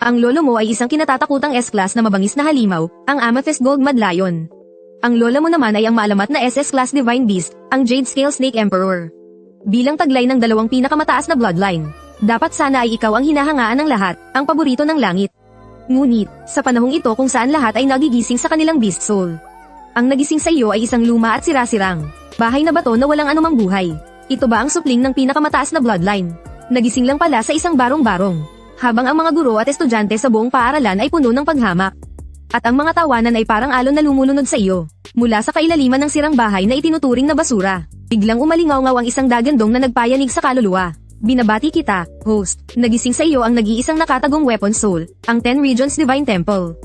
Ang lolo mo ay isang kinatatakutang S-Class na mabangis na halimaw, ang Amethyst Gold Mud Lion. Ang lola mo naman ay ang maalamat na SS-Class Divine Beast, ang Jade Scale Snake Emperor. Bilang taglay ng dalawang pinakamataas na bloodline, dapat sana ay ikaw ang hinahangaan ng lahat, ang paborito ng langit. Ngunit, sa panahong ito kung saan lahat ay nagigising sa kanilang beast soul, ang nagising sa iyo ay isang luma at sirasirang bahay na bato na walang anumang buhay. Ito ba ang supling ng pinakamataas na bloodline? Nagising lang pala sa isang barong-barong, habang ang mga guro at estudyante sa buong paaralan ay puno ng paghamak. At ang mga tawanan ay parang alon na lumulunod sa iyo, mula sa kailaliman ng sirang bahay na itinuturing na basura. Biglang umalingaw-ngaw ang isang dagandong na nagpayanig sa kaluluwa. Binabati kita, host. Nagising sa iyo ang nag-iisang nakatagong weapon soul, ang 10 Regions Divine Temple.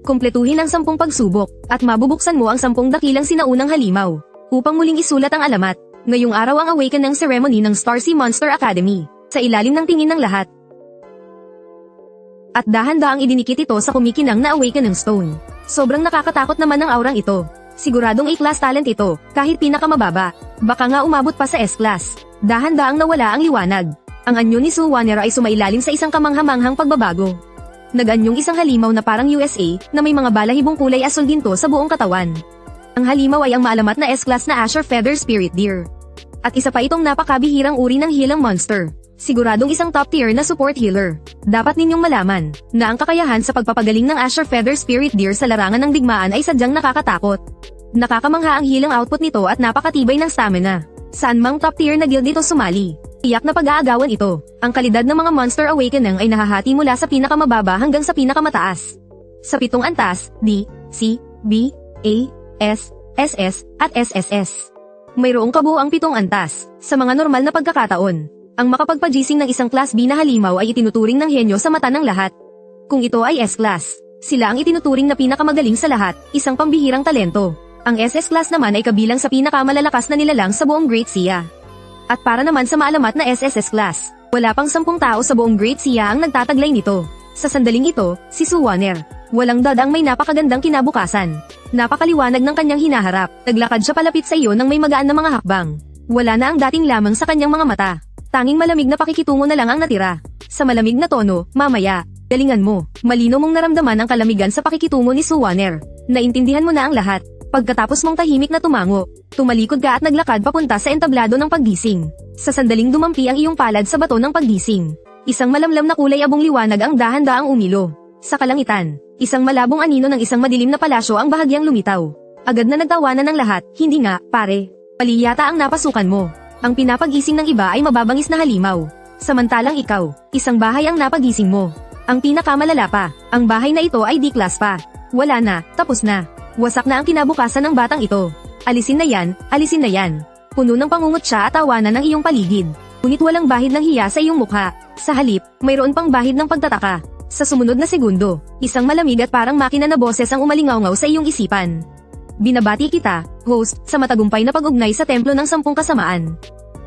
Kumpletuhin ang 10 pagsubok, at mabubuksan mo ang 10 dakilang sinaunang halimaw, upang muling isulat ang alamat. Ngayong araw ang awaken ng ceremony ng Starsea Monster Academy, sa ilalim ng tingin ng lahat. At dahan-daang idinikit ito sa kumikinang na awaken ng stone. Sobrang nakakatakot naman ang aurang ito. Siguradong A-class talent ito, kahit pinakamababa. Baka nga umabot pa sa S-class. Dahan-daang nawala ang liwanag. Ang anyo ni Suwanner ay sumailalim sa isang kamanghamanghang pagbabago. Nag-anyong isang halimaw na parang USA, na may mga balahibong kulay asul ginto sa buong katawan. Ang halimaw ay ang maalamat na S-class na Azure Feather Spirit Deer. At isa pa itong napakabihirang uri ng hilang monster. Siguradong isang top tier na support healer. Dapat ninyong malaman na ang kakayahan sa pagpapagaling ng Azure Feather Spirit Deer sa larangan ng digmaan ay sadyang nakakatakot. Nakakamangha ang healing output nito at napakatibay ng stamina. Saan mang top tier na guild dito sumali, tiyak na pag-aagawan ito. Ang kalidad ng mga monster awakening ay nahahati mula sa pinakamababa hanggang sa pinakamataas. Sa 7 antas, D, C, B, A, S, SS, at SSS. Mayroong kabuuang 7 antas. Sa mga normal na pagkakataon, ang makapagpagising ng isang Class B na halimaw ay itinuturing ng henyo sa mata ng lahat. Kung ito ay S-Class, sila ang itinuturing na pinakamagaling sa lahat, isang pambihirang talento. Ang SS-Class naman ay kabilang sa pinakamalalakas na nilalang sa buong Great Sea. At para naman sa maalamat na SSS Class, wala pang 10 tao sa buong Great Sea ang nagtataglay nito. Sa sandaling ito, si Suwanner, walang dad ang may napakagandang kinabukasan. Napakaliwanag ng kanyang hinaharap, naglakad siya palapit sa iyo nang may magaan na mga hakbang. Wala na ang dating lamang sa kanyang mga mata. Tanging malamig na pakikitungo na lang ang natira. Sa malamig na tono, mamaya, galingan mo. Malino mong naramdaman ang kalamigan sa pakikitungo ni Suwanner. Naintindihan mo na ang lahat. Pagkatapos mong tahimik na tumango, tumalikod ka at naglakad papunta sa entablado ng paggising. Sa sandaling dumampi ang iyong palad sa bato ng paggising. Isang malamlam na kulay abong liwanag ang dahan-daang umilo. Sa kalangitan, isang malabong anino ng isang madilim na palasyo ang bahagyang lumitaw. Agad na nagtawanan ng lahat, hindi nga, pare. Mali yata ang napasukan mo. Ang pinapagising ng iba ay mababangis na halimaw. Samantalang ikaw, isang bahay ang napagising mo. Ang pinakamalala pa, ang bahay na ito ay D-class pa. Wala na, tapos na. Wasak na ang kinabukasan ng batang ito. Alisin na yan, alisin na yan. Puno ng pangungot siya at tawanan ng iyong paligid. Ngunit walang bahid ng hiya sa iyong mukha. Sa halip, mayroon pang bahid ng pagtataka. Sa sumunod na segundo, isang malamig at parang makina na boses ang umalingaw-ngaw sa iyong isipan. Binabati kita, host, sa matagumpay na pag-ugnay sa templo ng 10 kasamaan.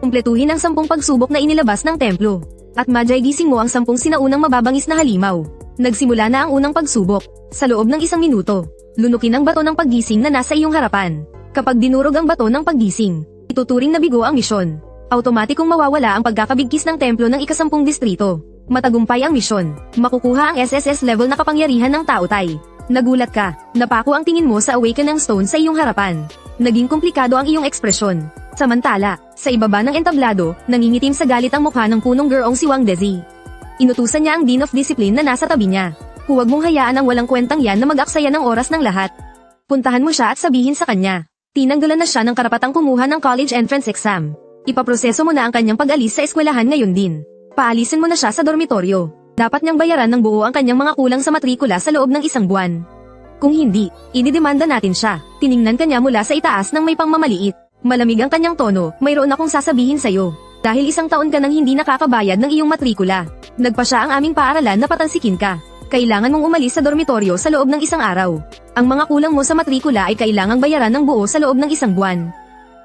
Kumpletuhin ang 10 pagsubok na inilabas ng templo. At madyay gising mo ang 10 sinaunang mababangis na halimaw. Nagsimula na ang unang pagsubok. Sa loob ng 1 minuto, lunukin ang bato ng paggising na nasa iyong harapan. Kapag dinurog ang bato ng paggising, ituturing na bigo ang misyon. Automatikong mawawala ang pagkakabigkis ng templo ng ika-10 distrito. Matagumpay ang misyon. Makukuha ang SSS level na kapangyarihan ng Taotay. Nagulat ka. Napako ang tingin mo sa awaken ng stone sa iyong harapan. Naging komplikado ang iyong ekspresyon. Samantala, sa ibaba ng entablado, nangingitim sa galit ang mukha ng punong gurong si Wang Dezi. Inutusan niya ang Dean of Discipline na nasa tabi niya. Huwag mong hayaan ang walang kwentang yan na mag-aksaya ng oras ng lahat. Puntahan mo siya at sabihin sa kanya. Tinanggalan na siya ng karapatang kumuha ng college entrance exam. Ipaproseso mo na ang kanyang pag-alis sa eskwelahan ngayon din. Paalisin mo na siya sa dormitoryo. Dapat niyang bayaran ng buo ang kanyang mga kulang sa matrikula sa loob ng 1 buwan. Kung hindi, ididemanda natin siya. Tiningnan kanya mula sa itaas ng may pangmamaliit. Malamig ang kanyang tono, mayroon akong sasabihin sa'yo. Dahil 1 taon ka nang hindi nakakabayad ng iyong matrikula. Nagpa siya ang aming paaralan na patansikin ka. Kailangan mong umalis sa dormitoryo sa loob ng 1 araw. Ang mga kulang mo sa matrikula ay kailangang bayaran ng buo sa loob ng 1 buwan.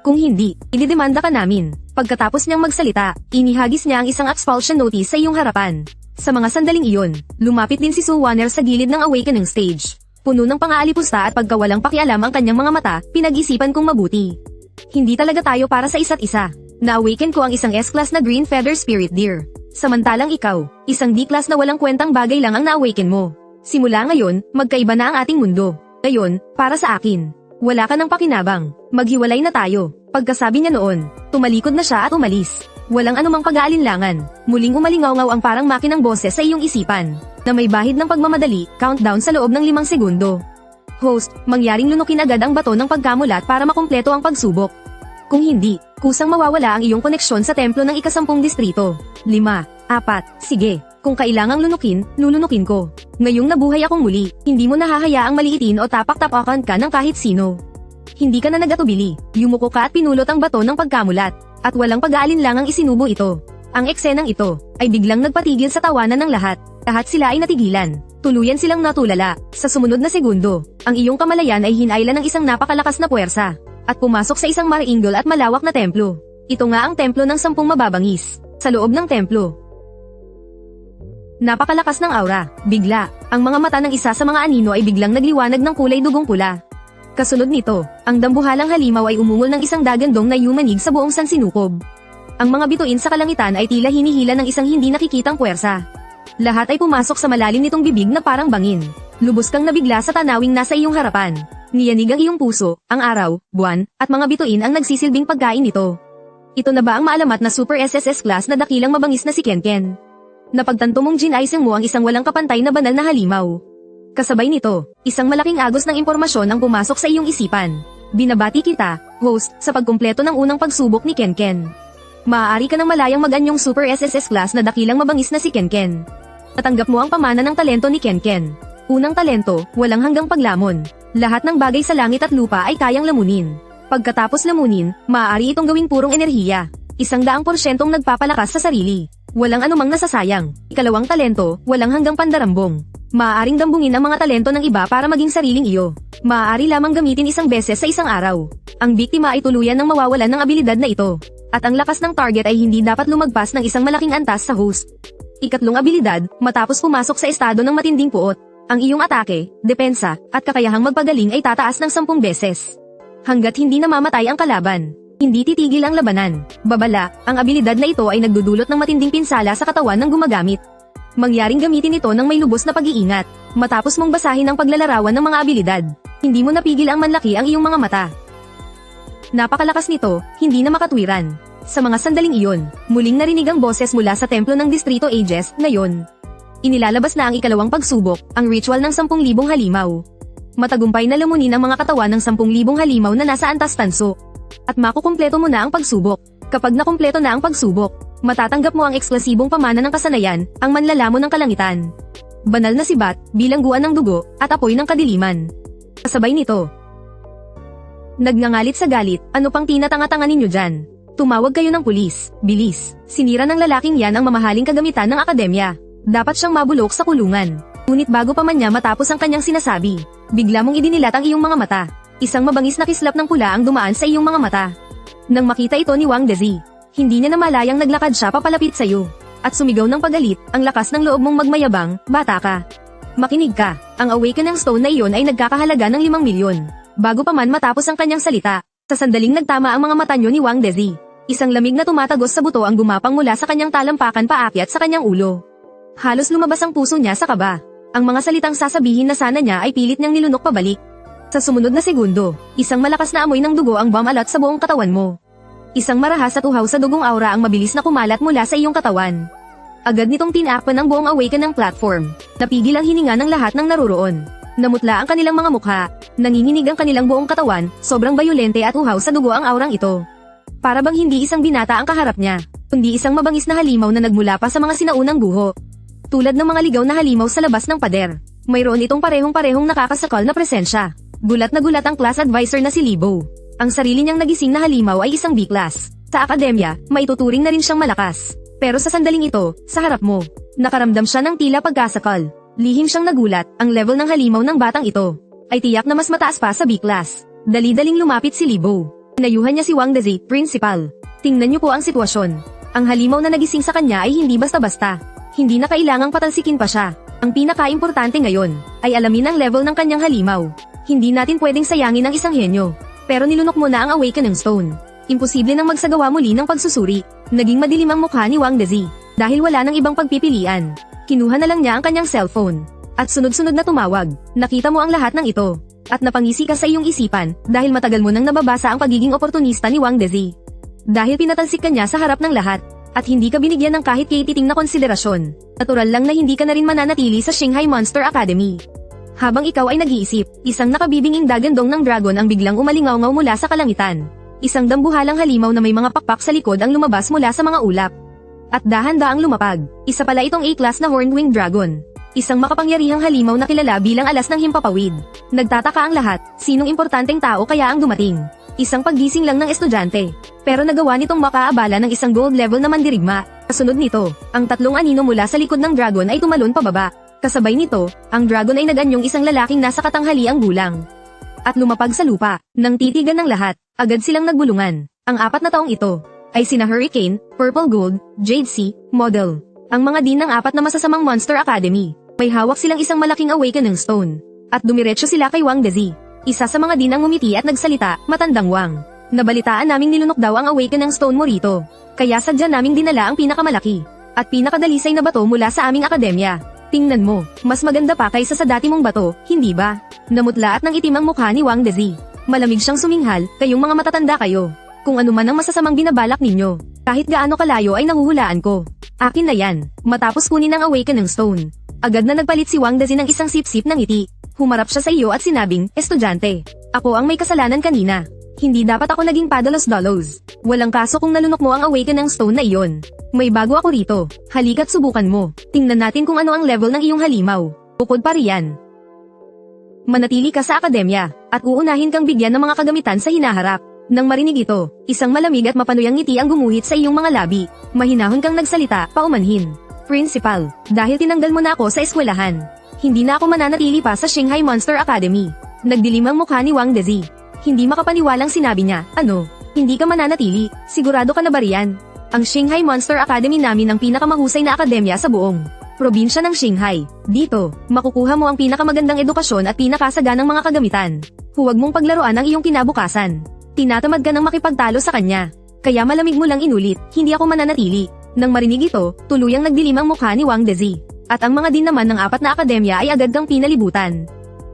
Kung hindi, ididemanda ka namin. Pagkatapos niyang magsalita, inihagis niya ang isang expulsion notice sa iyong harapan. Sa mga sandaling iyon, lumapit din si Suwanner sa gilid ng awakening stage. Puno ng pang-aalipusta at pagkawalang pakialam ang kanyang mga mata, pinag-isipan kong mabuti. Hindi talaga tayo para sa isa't isa. Na-awaken ko ang isang S-class na Green Feather Spirit Deer. Samantalang ikaw, isang D-class na walang kwentang bagay lang ang na-awaken mo. Simula ngayon, magkaiba na ang ating mundo. Ngayon, para sa akin, wala ka ng pakinabang. Maghiwalay na tayo. Pagkasabi niya noon, tumalikod na siya at umalis. Walang anumang pag-aalinlangan. Muling umalingaw-ngaw ang parang makinang boses sa iyong isipan, na may bahid ng pagmamadali, countdown sa loob ng 5 segundo. Host, mangyaring lunukin agad ang bato ng pagkamulat para makumpleto ang pagsubok. Kung hindi, kusang mawawala ang iyong koneksyon sa templo ng ika-10 distrito. 5, 4, sige. Kung kailangang lunukin, lulunukin ko. Ngayong nabuhay akong muli, hindi mo nahahayaang maliitin o tapak-tapakan ka ng kahit sino. Hindi ka na nagatubili, yumuko ka at pinulot ang bato ng pagkamulat, at walang pag-aalinlangang isinubo ito. Ang eksenang ito, ay biglang nagpatigil sa tawanan ng lahat. Lahat sila ay natigilan. Tuluyan silang natulala. Sa sumunod na segundo, ang iyong kamalayan ay hinailan ng isang napakalakas na puwersa, at pumasok sa isang marainggol at malawak na templo. Ito nga ang templo ng 10 mababangis. Sa loob ng templo, napakalakas ng aura. Bigla, ang mga mata ng isa sa mga anino ay biglang nagliwanag ng kulay dugong pula. Kasunod nito, ang dambuhalang halimaw ay umungol ng isang dagandong na yumanig sa buong sansinukob. Ang mga bituin sa kalangitan ay tila hinihila ng isang hindi nakikitang puwersa. Lahat ay pumasok sa malalim nitong bibig na parang bangin. Lubos kang nabigla sa tanawing nasa iyong harapan. Niyanig ang iyong puso, ang araw, buwan, at mga bituin ang nagsisilbing pagkain nito. Ito na ba ang maalamat na Super SSS class na dakilang mabangis na si Kenken? Napagtanto mong ginaisang mo ang isang walang kapantay na banal na halimaw. Kasabay nito, isang malaking agos ng impormasyon ang pumasok sa iyong isipan. Binabati kita, host, sa pagkumpleto ng unang pagsubok ni Kenken. Maaari ka nang malayang mag-anyong Super SSS class na dakilang mabangis na si Kenken. Natanggap mo ang pamana ng talento ni Kenken. Unang talento, walang hanggang paglamon. Lahat ng bagay sa langit at lupa ay kayang lamunin. Pagkatapos lamunin, maaari itong gawing purong enerhiya. 100% nagpapalakas sa sarili. Walang anumang nasasayang. Ikalawang talento, walang hanggang pandarambong. Maaaring dambungin ang mga talento ng iba para maging sariling iyo. Maaari lamang gamitin isang beses sa isang araw. Ang biktima ay tuluyan ng mawawalan ng abilidad na ito. At ang lakas ng target ay hindi dapat lumagpas ng isang malaking antas sa host. Ikatlong abilidad, matapos pumasok sa estado ng matinding puot. Ang iyong atake, depensa, at kakayahang magpagaling ay tataas ng 10 beses. Hanggat hindi namamatay ang kalaban, hindi titigil ang labanan. Babala, ang abilidad na ito ay nagdudulot ng matinding pinsala sa katawan ng gumagamit. Mangyaring gamitin ito ng may lubos na pag-iingat. Matapos mong basahin ang paglalarawan ng mga abilidad, hindi mo napigil ang manlaki ang iyong mga mata. Napakalakas nito, hindi na makatwiran. Sa mga sandaling iyon, muling narinig ang boses mula sa templo ng Distrito Aegis. Ngayon, inilalabas na ang ikalawang pagsubok, ang ritual ng 10,000 halimaw. Matagumpay na lamunin ang mga katawan ng 10,000 halimaw na nasa antas tanso. At makukumpleto mo na ang pagsubok. Kapag nakumpleto na ang pagsubok, matatanggap mo ang eksklusibong pamana ng kasanayan, ang manlalamon ng kalangitan. Banal na sibat, bilangguan ng dugo, at apoy ng kadiliman. Kasabay nito, nagngangalit sa galit, ano pang tinatanga-tanga ninyo dyan? Tumawag kayo ng pulis, bilis. Sinira ng lalaking yan ang mamahaling kagamitan ng akademya. Dapat siyang mabulok sa kulungan. Ngunit bago pa man niya matapos ang kanyang sinasabi, bigla mong idinilat ang iyong mga mata. Isang mabangis na kislap ng pula ang dumaan sa iyong mga mata. Nang makita ito ni Wang Dezi, hindi niya namalayang naglakad siya papalapit sa iyo. At sumigaw ng pagalit, ang lakas ng loob mong magmayabang, bata ka. Makinig ka, ang awakening stone na iyon ay nagkakahalaga ng 5 milyon. Bago pa man matapos ang kanyang salita, sa sandaling nagtama ang mga mata niyo ni Wang Dezi. Isang lamig na tumatagos sa buto ang gumapang mula sa kanyang talampakan paakyat sa kanyang ulo. Halos lumabas ang puso niya sa kaba. Ang mga salitang sasabihin na sana niya ay pilit niyang nilunok pabalik. Sa sumunod na segundo, isang malakas na amoy ng dugo ang bumalat sa buong katawan mo. Isang marahas at uhaw sa dugong aura ang mabilis na kumalat mula sa iyong katawan. Agad nitong tinakpan ang buong awaken ng platform. Napigil ang hininga ng lahat ng naruroon. Namutla ang kanilang mga mukha, nanginginig ang kanilang buong katawan, sobrang bayolente at uhaw sa dugo ang aurang ito. Para bang hindi isang binata ang kaharap niya, kundi isang mabangis na halimaw na nagmula pa sa mga sinaunang guho. Tulad ng mga ligaw na halimaw sa labas ng pader, mayroon itong parehong-parehong nakakasakal na presensya. Gulat na gulat ang class advisor na si Libo. Ang sarili niyang nagising na halimaw ay isang B-class. Sa akademya, maituturing na rin siyang malakas. Pero sa sandaling ito, sa harap mo, nakaramdam siya ng tila pagkasakal. Lihim siyang nagulat, ang level ng halimaw ng batang ito ay tiyak na mas mataas pa sa B-class. Dali-daling lumapit si Libo. Pinayuhan niya si Wang Dezi, principal. Tingnan niyo po ang sitwasyon. Ang halimaw na nagising sa kanya ay hindi basta-basta. Hindi na kailangang patalsikin pa siya. Ang pinaka-importante ngayon ay alamin ang level ng kanyang halimaw. Hindi natin pwedeng sayangin ang isang henyo. Pero nilunok mo na ang awakening stone. Imposible nang magsagawa muli ng pagsusuri. Naging madilim ang mukha ni Wang Dezi. Dahil wala nang ibang pagpipilian, kinuha na lang niya ang kanyang cellphone. At sunod-sunod na tumawag. Nakita mo ang lahat ng ito. At napangisi ka sa iyong isipan, dahil matagal mo nang nababasa ang pagiging oportunista ni Wang Dezi. Dahil pinatalsik ka niya sa harap ng lahat, at hindi ka binigyan ng kahit katiting na konsiderasyon. Natural lang na hindi ka na rin mananatili sa Shanghai Monster Academy. Habang ikaw ay nag-iisip, isang nakabibinging dagandong ng dragon ang biglang umalingaw-ngaw mula sa kalangitan. Isang dambuhalang halimaw na may mga pakpak sa likod ang lumabas mula sa mga ulap. At dahan-daang lumapag, isa pala itong A-class na horned-winged dragon. Isang makapangyarihang halimaw na kilala bilang alas ng himpapawid. Nagtataka ang lahat, sinong importanteng tao kaya ang dumating? Isang paggising lang ng estudyante. Pero nagawa nitong makaabala ng isang gold level na mandirigma. Kasunod nito, ang tatlong anino mula sa likod ng dragon ay tumalon pababa. Kasabay nito, ang dragon ay naganyong isang lalaking nasa katanghaliang gulang. At lumapag sa lupa. Nang titigan ng lahat, agad silang nagbulungan. Ang 4 na taong ito ay sina Hurricane, Purple Gold, Jade Sea, Model. Ang mga din ng 4 na masasamang Monster Academy. May hawak silang isang malaking awakening stone. At dumiretso sila kay Wang Dezi. Isa sa mga din ang ngumiti at nagsalita, matandang Wang. Nabalitaan naming nilunok daw ang awakening stone mo rito. Kaya sadya naming dinala ang pinakamalaki at pinakadalisay na bato mula sa aming akademya. Tingnan mo, mas maganda pa kaysa sa dati mong bato, hindi ba? Namutla at nang itim ang mukha ni Wang Dezi. Malamig siyang suminghal, kayong mga matatanda kayo. Kung ano man ang masasamang binabalak ninyo, kahit gaano kalayo ay nahuhulaan ko. Akin na yan. Matapos kunin ang awakening stone, agad na nagpalit si Wang Dezi ng isang sip-sip ng ngiti. Humarap siya sa iyo at sinabing, estudyante, ako ang may kasalanan kanina. Hindi dapat ako naging padalos-dalos. Walang kaso kung nalunok mo ang awakening stone na iyon. May bago ako rito. Halika't subukan mo. Tingnan natin kung ano ang level ng iyong halimaw. Bukod pa riyan, manatili ka sa akademya, at uunahin kang bigyan ng mga kagamitan sa hinaharap. Nang marinig ito, isang malamig at mapanuyang ngiti ang gumuhit sa iyong mga labi. Mahinahon kang nagsalita, paumanhin. Principal, dahil tinanggal mo na ako sa eskwelahan, hindi na ako mananatili pa sa Shanghai Monster Academy. Nagdilim ang mukha ni Wang Dezi. Hindi makapaniwalang sinabi niya, ano? Hindi ka mananatili, sigurado ka na ba riyan? Ang Shanghai Monster Academy namin ang pinakamahusay na akademya sa buong probinsya ng Shanghai. Dito, makukuha mo ang pinakamagandang edukasyon at pinakasaganang mga kagamitan. Huwag mong paglaruan ang iyong kinabukasan. Tinatamad ka ng makipagtalo sa kanya. Kaya malamig mo lang inulit, hindi ako mananatili. Nang marinig ito, tuluyang nagdilim ang mukha ni Wang Dezi. At ang mga din naman ng 4 na akademya ay agad kang pinalibutan.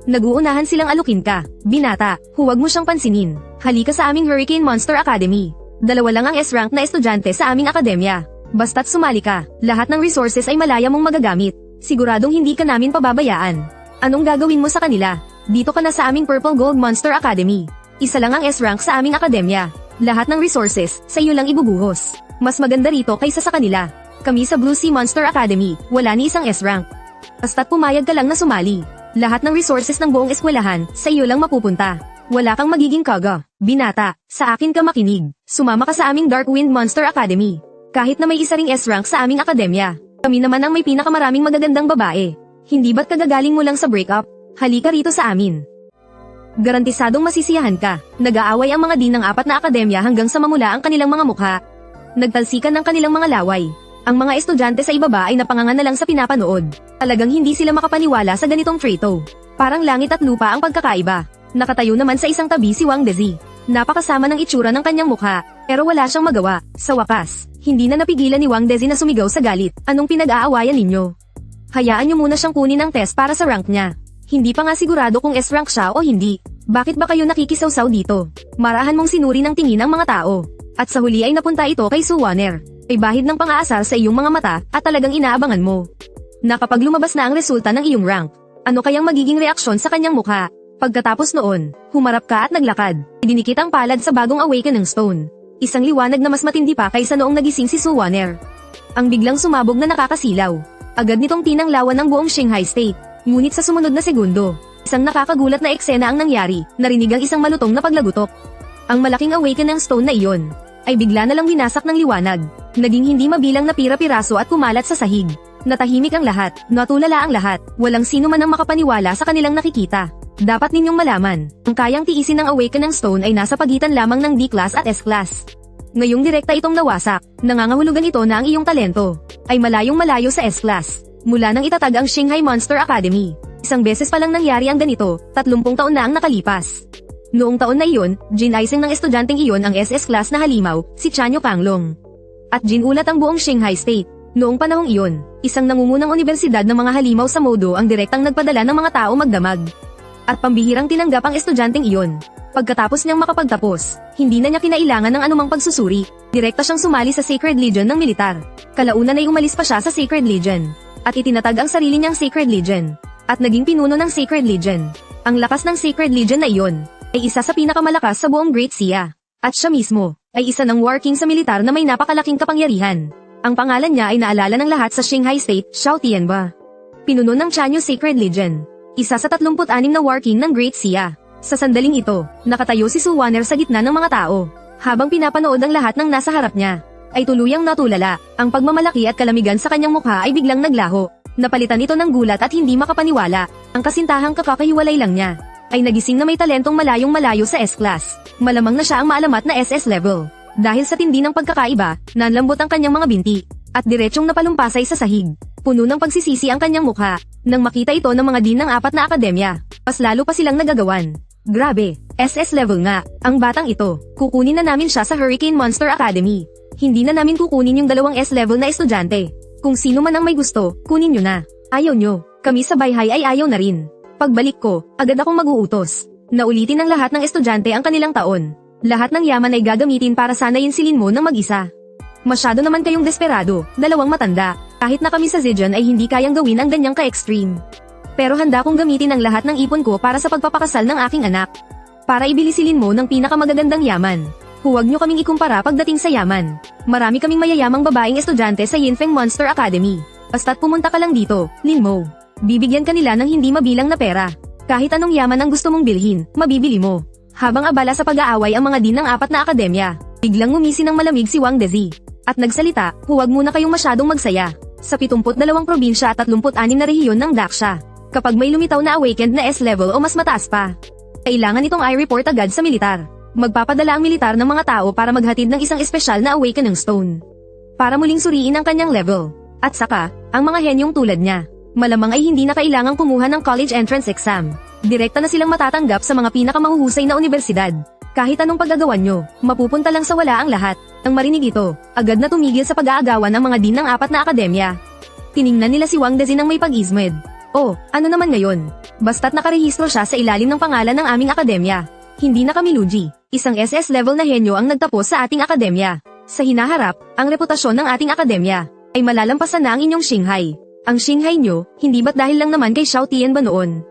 Naguunahan silang alukin ka. Binata, huwag mo siyang pansinin. Halika sa aming Hurricane Monster Academy. 2 lang ang S-rank na estudyante sa aming akademya. Basta't sumali ka, lahat ng resources ay malaya mong magagamit. Siguradong hindi ka namin pababayaan. Anong gagawin mo sa kanila? Dito ka na sa aming Purple Gold Monster Academy. Isa lang ang S-rank sa aming akademya. Lahat ng resources, sa iyo lang ibubuhos. Mas maganda rito kaysa sa kanila. Kami sa Blue Sea Monster Academy, wala ni isang S-rank. Basta't pumayag ka lang na sumali. Lahat ng resources ng buong eskwelahan, sa iyo lang mapupunta. Wala kang magiging kaga. Binata, sa akin ka makinig. Sumama ka sa aming Dark Wind Monster Academy. Kahit na may isa ring S-rank sa aming akademya, kami naman ang may pinakamaraming magagandang babae. Hindi ba't kagagaling mo lang sa breakup? Halika rito sa amin. Garantisadong masisiyahan ka. Nag-aaway ang mga din ng 4 na akademya hanggang sa mamula ang kanilang mga mukha. Nagtalsikan ng kanilang mga laway. Ang mga estudyante sa ibaba ay napangangan na lang sa pinapanood. Talagang hindi sila makapaniwala sa ganitong trito. Parang langit at lupa ang pagkakaiba. Nakatayo naman sa isang tabi si Wang Dezi. Napakasama ng itsura ng kanyang mukha, pero wala siyang magawa. Sa wakas, hindi na napigilan ni Wang Dezi na sumigaw sa galit. Anong pinag-aawayan ninyo? Hayaan niyo muna siyang kunin ang test para sa rank niya. Hindi pa nga sigurado kung S-rank siya o hindi. Bakit ba kayo nakikisawsaw dito? Marahan mong sinuri ng tingin ng mga tao. At sa huli ay napunta ito kay Suwaner. Ay bahid ng pang-aasar sa iyong mga mata at talagang inaabangan mo na kapag lumabas na ang resulta ng iyong rank, ano kayang magiging reaksyon sa kanyang mukha? Pagkatapos noon, humarap ka at naglakad. Idinikit ang palad sa bagong awakening stone. Isang liwanag na mas matindi pa kaysa noong nagising si Suwaner. Ang biglang sumabog na nakakasilaw. Agad nitong tinanglawan ng buong Shanghai State. Ngunit sa sumunod na segundo, isang nakakagulat na eksena ang nangyari. Narinig ang isang malutong na paglagutok. Ang malaking awakening stone na iyon ay bigla na lang winasak ng liwanag. Naging hindi mabilang na pira-piraso at kumalat sa sahig. Natahimik ang lahat, natulala ang lahat. Walang sino man ang makapaniwala sa kanilang nakikita. Dapat ninyong malaman, ang kayang tiisin ng awakening stone ay nasa pagitan lamang ng D-class at S-class. Ngayong direkta itong nawasak, nangangahulugan ito na ang iyong talento ay malayong malayo sa S-class. Mula nang itatag ang Shanghai Monster Academy, isang beses pa lang nangyari ang ganito, 30 taon na ang nakalipas. Noong taon na iyon, ginaising ng estudyanteng iyon ang SS class na halimaw, si Chanyo Kanglong. At ginulat ang buong Shanghai State. Noong panahong iyon, isang nangungunang universidad ng mga halimaw sa Modo ang direktang nagpadala ng mga tao magdamag. At pambihirang tinanggap ang estudyanteng iyon. Pagkatapos niyang makapagtapos, hindi na niya kinailangan ng anumang pagsusuri. Direkta siyang sumali sa Sacred Legion ng militar. Kalaunan ay umalis pa siya sa Sacred Legion. At itinatag ang sarili niyang Sacred Legion. At naging pinuno ng Sacred Legion. Ang lakas ng Sacred Legion na iyon, ay isa sa pinakamalakas sa buong Great Xia. At siya mismo, ay isa ng War King sa militar na may napakalaking kapangyarihan. Ang pangalan niya ay naalala ng lahat sa Qinghai State, Xiao Tianba. Pinuno ng Chanyu Sacred Legion. Isa sa 36 na War King ng Great Xia. Sa sandaling ito, nakatayo si Su Waner sa gitna ng mga tao. Habang pinapanood ang lahat ng nasa harap niya, ay tuluyang natulala. Ang pagmamalaki at kalamigan sa kanyang mukha ay biglang naglaho. Napalitan ito ng gulat at hindi makapaniwala. Ang kasintahang kakakahiwalay lang niya, ay nagising na may talentong malayong malayo sa S-Class. Malamang na siya ang maalamat na SS level. Dahil sa tindi ng pagkakaiba, nanlambot ang kanyang mga binti, at diretsyong napalumpasay sa sahig. Puno ng pagsisisi ang kanyang mukha, nang makita ito ng mga dean ng 4 na akademya. Mas lalo pa silang nagagawan. Grabe, SS level nga, ang batang ito. Kukunin na namin siya sa Hurricane Monster Academy. Hindi na namin kukunin yung 2 S-level na estudyante. Kung sino man ang may gusto, kunin nyo na. Ayaw nyo, kami sa Bayhay ay ayaw na rin. Pagbalik ko, agad akong mag-uutos. Naulitin ng lahat ng estudyante ang kanilang taon. Lahat ng yaman ay gagamitin para sanayin si Lin Mo ng mag-isa. Masyado naman kayong desperado, 2 matanda. Kahit na kami sa Zhejian ay hindi kayang gawin ang ganyang ka-extreme. Pero handa kong gamitin ang lahat ng ipon ko para sa pagpapakasal ng aking anak. Para ibili si Lin Mo ng pinakamagagandang yaman. Huwag nyo kaming ikumpara pagdating sa yaman. Marami kaming mayayamang babaeng estudyante sa Yinfeng Monster Academy. Basta't pumunta ka lang dito, Lin Mo. Bibigyan ka nila ng hindi mabilang na pera. Kahit anong yaman ang gusto mong bilhin, mabibili mo. Habang abala sa pag-aaway ang mga dean ng 4 na akademya, biglang ngumisi ng malamig si Wang Dezi. At nagsalita, huwag muna kayong masyadong magsaya. Sa 72 probinsya at 36 na rehiyon ng Daksha, kapag may lumitaw na awakened na S-level o mas mataas pa, kailangan itong i-report agad sa militar. Magpapadala ang militar ng mga tao para maghatid ng isang espesyal na awakening stone. Para muling suriin ang kanyang level. At saka, ang mga henyong tulad niya, malamang ay hindi na kailangang kumuha ng college entrance exam. Direkta na silang matatanggap sa mga pinakamahuhusay na universidad. Kahit anong paggagawan nyo, mapupunta lang sa wala ang lahat. Nang marinig ito, agad na tumigil sa pag-aagawan ng mga dean ng 4 na akademya. Tiningnan nila si Wang Dezi ng may pag-ismed. Oh, ano naman ngayon? Basta't nakarehistro siya sa ilalim ng pangalan ng aming akademya. Hindi na kami lugi. Isang SS level na henyo ang nagtapos sa ating akademya. Sa hinaharap, ang reputasyon ng ating akademya ay malalampasan na ang inyong Qinghai. Ang Qinghai nyo, hindi ba't dahil lang naman kay Xiao Tianba noon?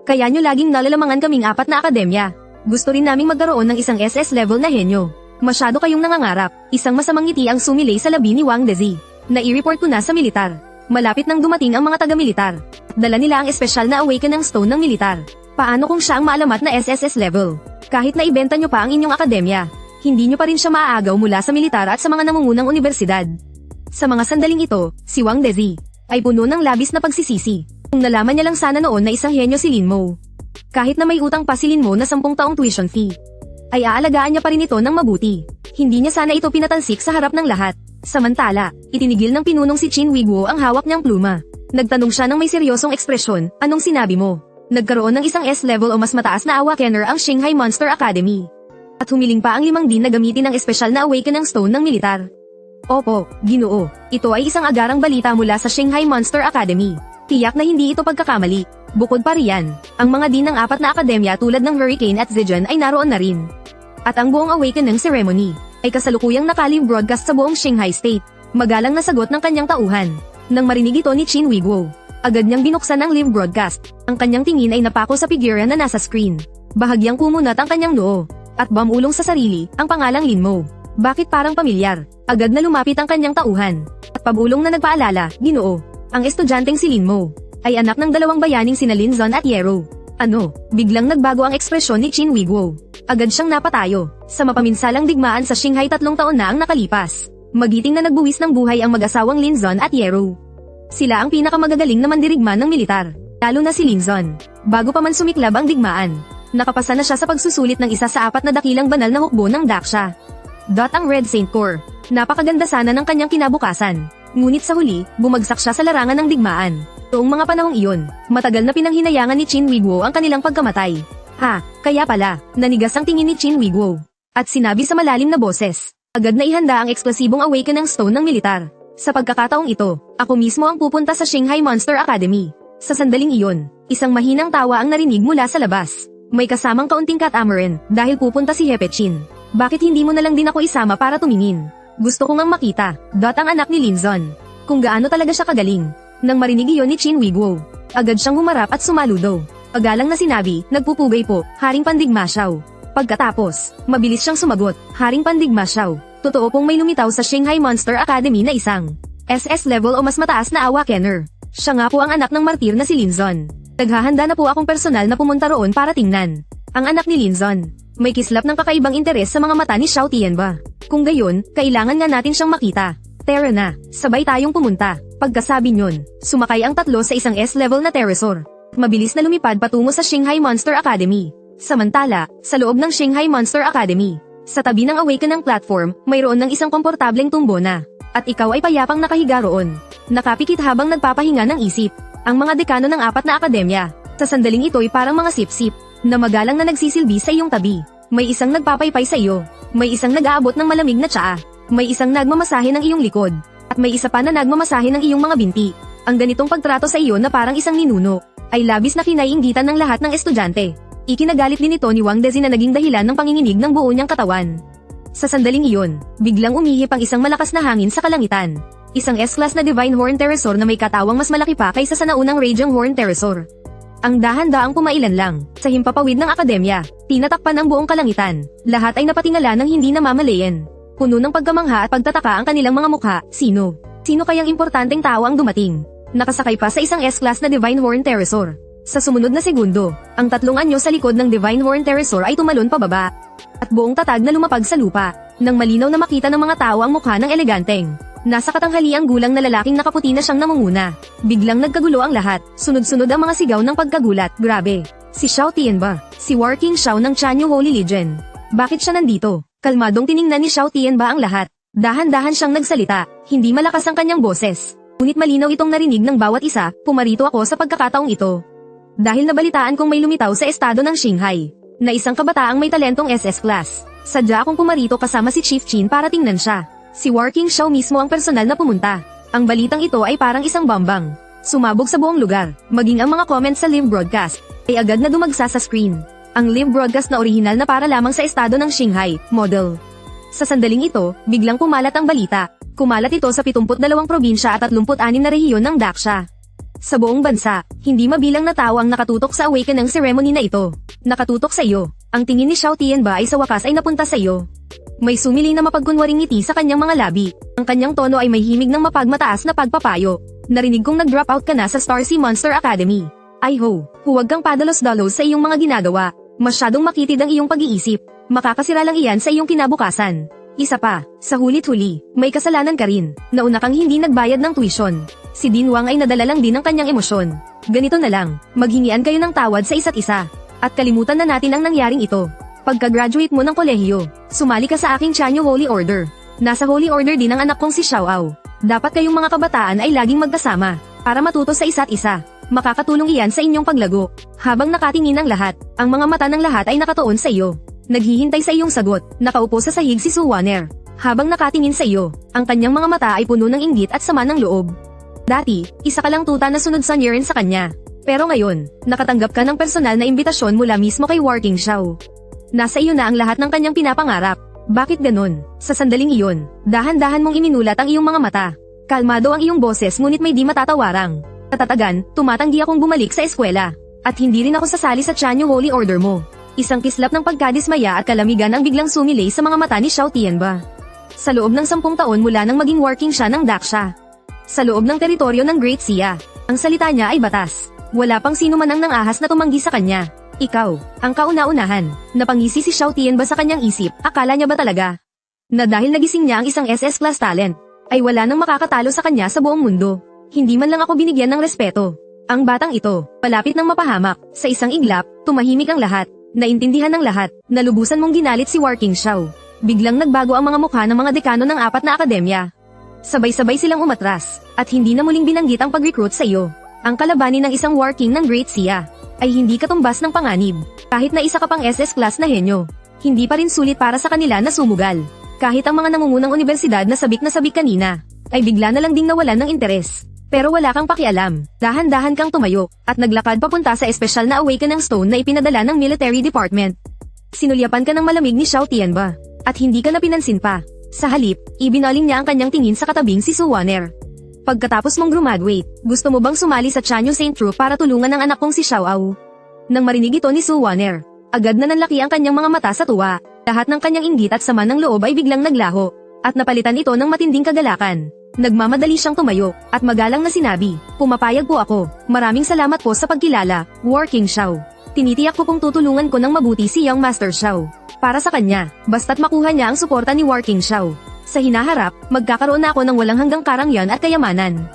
Kaya nyo laging nalalamangan kaming 4 na akademya. Gusto rin naming magkaroon ng isang SS level na henyo. Masyado kayong nangangarap. Isang masamang ngiti ang sumilay sa labi ni Wang Dezi. Nai-report ko na sa militar. Malapit nang dumating ang mga taga-militar. Dala nila ang espesyal na awakening stone ng militar. Paano kung siya ang maalamat na SSS level? Kahit na ibenta nyo pa ang inyong akademya, hindi nyo pa rin siya maaagaw mula sa militar at sa mga nangungunang universidad. Sa mga sandaling ito, si Wang Dezi ay puno ng labis na pagsisisi. Kung nalaman niya lang sana noon na isang henyo si Lin Mo. Kahit na may utang pa si Lin Mo na 10 taong tuition fee, ay aalagaan niya pa rin ito ng mabuti. Hindi niya sana ito pinatansik sa harap ng lahat. Samantala, itinigil ng pinunong si Qin Wiguo ang hawak niyang pluma. Nagtanong siya ng may seryosong ekspresyon, anong sinabi mo? Nagkaroon ng isang S-level o mas mataas na awakener ang Qinghai Monster Academy. At humiling pa ang 5 din na gamitin ang espesyal na awakening stone ng militar. Opo, Ginoo, ito ay isang agarang balita mula sa Qinghai Monster Academy. Tiyak na hindi ito pagkakamali. Bukod pa riyan, ang mga dean ng 4 na akademya tulad ng Hurricane at Zhejian ay naroon na rin. At ang buong awakening ceremony ay kasalukuyang nakalive broadcast sa buong Qinghai State. Magalang na sagot ng kanyang tauhan. Nang marinig ito ni Qin Wiguo, agad niyang binuksan ang live broadcast. Ang kanyang tingin ay napako sa figura na nasa screen. Bahagyang kumunat ang kanyang noo, at bamulong sa sarili ang pangalang Lin Mo. Bakit parang pamilyar? Agad na lumapit ang kanyang tauhan. At pabulong na nagpaalala, Ginoo, ang estudyanteng si Lin Mo ay anak ng 2 bayaning sina Lin Zon at Yero. Ano? Biglang nagbago ang ekspresyon ni Qin Wiguo. Agad siyang napatayo. Sa mapaminsalang digmaan sa Qinghai 3 taon na ang nakalipas. Magiting na nagbuwis ng buhay ang mag-asawang Lin Zon at Yero. Sila ang pinakamagagaling na mandirigma ng militar. Lalo na si Lin Zon. Bago pa man sumiklab ang digmaan, nakapasa na siya sa pagsusulit ng isa sa 4 na dakilang banal na hukbo ng Daksha. Ang Red Saint Corps. Napakaganda sana ng kanyang kinabukasan. Ngunit sa huli, bumagsak siya sa larangan ng digmaan. Noong mga panahong iyon, matagal na pinanghinayangan ni Qin Wiguo ang kanilang pagkamatay. Kaya pala, nanigas ang tingin ni Qin Wiguo. At sinabi sa malalim na boses, agad na ihanda ang eksplosibong awakening stone ng militar. Sa pagkakataong ito, ako mismo ang pupunta sa Shanghai Monster Academy. Sa sandaling iyon, isang mahinang tawa ang narinig mula sa labas. May kasamang kaunting catamaran dahil pupunta si Hepe Chin. Bakit hindi mo na lang din ako isama para tumingin? Gusto ko ngang makita, ang anak ni Linzon. Kung gaano talaga siya kagaling. Nang marinig iyon ni Chin Wigwo, agad siyang humarap at sumaludo. Agalang na sinabi, nagpupugay po, Haring Pandigma Xiao. Pagkatapos, mabilis siyang sumagot, Haring Pandigma Xiao. Totoo pong may lumitaw sa Shanghai Monster Academy na isang SS level o mas mataas na Awakener. Siya nga po ang anak ng martir na si Linzon. Naghahanda na po akong personal na pumunta roon para tingnan. Ang anak ni Linzon. May kislap ng kakaibang interes sa mga mata ni Xiao Tianba. Kung gayon, kailangan nga natin siyang makita. Tara na, sabay tayong pumunta. Pagkasabi nyon, sumakay ang tatlo sa isang S-level na Terrasor. Mabilis na lumipad patungo sa Shanghai Monster Academy. Samantala, sa loob ng Shanghai Monster Academy, sa tabi ng Awaken platform, mayroon ng isang komportableng tumbona. At ikaw ay payapang nakahiga roon. Nakapikit habang nagpapahinga ng isip. Ang mga dekano ng 4 na akademya. Sa sandaling ito'y parang mga sip-sip, na magalang na nagsisilbi sa iyong tabi. May isang nagpapaypay sa iyo. May isang nag-aabot ng malamig na tsaa. May isang nagmamasahe ng iyong likod. At may isa pa na nagmamasahe ng iyong mga binti. Ang ganitong pagtrato sa iyo na parang isang ninuno, ay labis na kinaiinggitan ng lahat ng estudyante. Ikinagalit din ito ni Wang Dezi na naging dahilan ng panginginig ng buo niyang katawan. Sa sandaling iyon, biglang umihip ang isang malakas na hangin sa kalangitan. Isang S-class na Divine Horn Terrasor na may katawang mas malaki pa kaysa sa naunang Radiant Horn Terrasor. Ang dahan-daang pumailan lang, sa himpapawid ng akademya, tinatakpan ang buong kalangitan. Lahat ay napatingala ng hindi namamalayan. Puno ng pagkamangha at pagtataka ang kanilang mga mukha, sino? Sino kayang importanteng tao ang dumating? Nakasakay pa sa isang S-class na Divine Horn Terrasor. Sa sumunod na segundo, ang tatlong anyo sa likod ng Divine Horn Terrasor ay tumalon pababa. At buong tatag na lumapag sa lupa, nang malinaw na makita ng mga tao ang mukha ng eleganteng. Nasa katanghaliang gulang na lalaking nakaputi na siyang namunguna. Biglang nagkagulo ang lahat, sunod-sunod ang mga sigaw ng pagkagulat, grabe. Si Xiao Tianba, si War King Xiao ng Chanyu Holy Legion. Bakit siya nandito? Kalmadong tiningnan ni Xiao Tianba ang lahat. Dahan-dahan siyang nagsalita, hindi malakas ang kanyang boses. Ngunit malinaw itong narinig ng bawat isa, pumarito ako sa pagkakataong ito. Dahil nabalitaan kong may lumitaw sa estado ng Shanghai, na isang kabataang may talentong SS class. Sadya akong pumarito kasama si Chief Chin para tingnan siya. Si War King Xiao mismo ang personal na pumunta. Ang balitang ito ay parang isang bambang. Sumabog sa buong lugar, maging ang mga comments sa live broadcast, ay agad na dumagsa sa screen. Ang live broadcast na orihinal na para lamang sa estado ng Shanghai, model. Sa sandaling ito, biglang kumalat ang balita. Kumalat ito sa 72 probinsya at 36 na rehiyon ng Daksha. Sa buong bansa, hindi mabilang na tao ang nakatutok sa Awaken ng ceremony na ito. Nakatutok sa iyo. Ang tingin ni Xiao Tianba ay sa wakas ay napunta sa iyo. May sumili na mapagkunwaring ngiti sa kanyang mga labi. Ang kanyang tono ay may himig ng mapagmataas na pagpapayo. Narinig kong nag-drop out ka na sa Star Sea Monster Academy. Ay ho, huwag kang padalos-dalos sa iyong mga ginagawa. Masyadong makitid ang iyong pag-iisip. Makakasira lang iyan sa iyong kinabukasan. Isa pa, sa hulit-huli, may kasalanan ka rin. Nauna kang hindi nagbayad ng tuition. Si Din Wang ay nadala lang din ng kanyang emosyon. Ganito na lang, maghingian kayo ng tawad sa isa't isa. At kalimutan na natin ang nangyaring ito. Pagka-graduate mo ng kolehiyo, sumali ka sa aking Chanyu Holy Order. Nasa Holy Order din ang anak kong si Xiao Ao. Dapat kayong mga kabataan ay laging magkasama, para matuto sa isa't isa. Makakatulong iyan sa inyong paglago. Habang nakatingin ang lahat, ang mga mata ng lahat ay nakatuon sa iyo. Naghihintay sa iyong sagot, nakaupo sa sahig si Su Waner. Habang nakatingin sa iyo, ang kanyang mga mata ay puno ng inggit at sama ng loob. Dati, isa ka lang tuta na sunod sa Niren sa kanya. Pero ngayon, nakatanggap ka ng personal na imbitasyon mula mismo kay War King Xiao. Nasa iyo na ang lahat ng kanyang pinapangarap. Bakit ganon? Sa sandaling iyon, dahan-dahan mong iminulat ang iyong mga mata. Kalmado ang iyong boses ngunit may di matatawarang. Katatagan, tumatanggi akong bumalik sa eskwela. At hindi rin ako sasali sa Chanyu Holy Order mo. Isang kislap ng pagkadismaya at kalamigan ang biglang sumilay sa mga mata ni Xiao Tianba. Sa loob ng 10 taon mula nang maging working siya ng Daksha. Sa loob ng teritoryo ng Great Sea, ang salita niya ay batas. Wala pang sino man ang nangahas na tumanggi sa kanya. Ikaw, ang kauna-unahan. Napangisi si Xiao Tianba sa kanyang isip, akala niya ba talaga? Na dahil nagising niya ang isang SS class talent, ay wala nang makakatalo sa kanya sa buong mundo. Hindi man lang ako binigyan ng respeto. Ang batang ito, palapit ng mapahamak, sa isang iglap, tumahimik ang lahat. Naintindihan ng lahat, nalubusan mong ginalit si War King Xiao. Biglang nagbago ang mga mukha ng mga dekano ng 4 na akademya. Sabay-sabay silang umatras, at hindi na muling binanggit ang pag-recruit sa iyo. Ang kalabanin ng isang War King ng Great Sea, ay hindi katumbas ng panganib. Kahit na isa ka pang SS class na henyo, hindi pa rin sulit para sa kanila na sumugal. Kahit ang mga nangungunang universidad na sabik kanina, ay bigla na lang ding nawalan ng interes. Pero wala kang pakialam, dahan-dahan kang tumayo, at naglakad papunta sa espesyal na awakening stone na ipinadala ng military department. Sinulyapan ka ng malamig ni Xiao Tianba, at hindi ka na pinansin pa. Sa halip, ibinaling niya ang kanyang tingin sa katabing si Su Waner. Pagkatapos mong graduate, gusto mo bang sumali sa Chanyu Saint Troop para tulungan ang anak kong si Xiao Ao? Nang marinig ito ni Su Waner, agad na nanlaki ang kanyang mga mata sa tuwa. Lahat ng kanyang inggit at sama ng loob ay biglang naglaho, at napalitan ito ng matinding kagalakan. Nagmamadali siyang tumayo, at magalang na sinabi, "Pumapayag po ako, maraming salamat po sa pagkilala, War King Xiao. Tinitiyak ko pong tutulungan ko ng mabuti si Young Master Xiao. Para sa kanya, basta't makuha niya ang suporta ni War King Xiao. Sa hinaharap, magkakaroon na ako ng walang hanggang karangyan at kayamanan.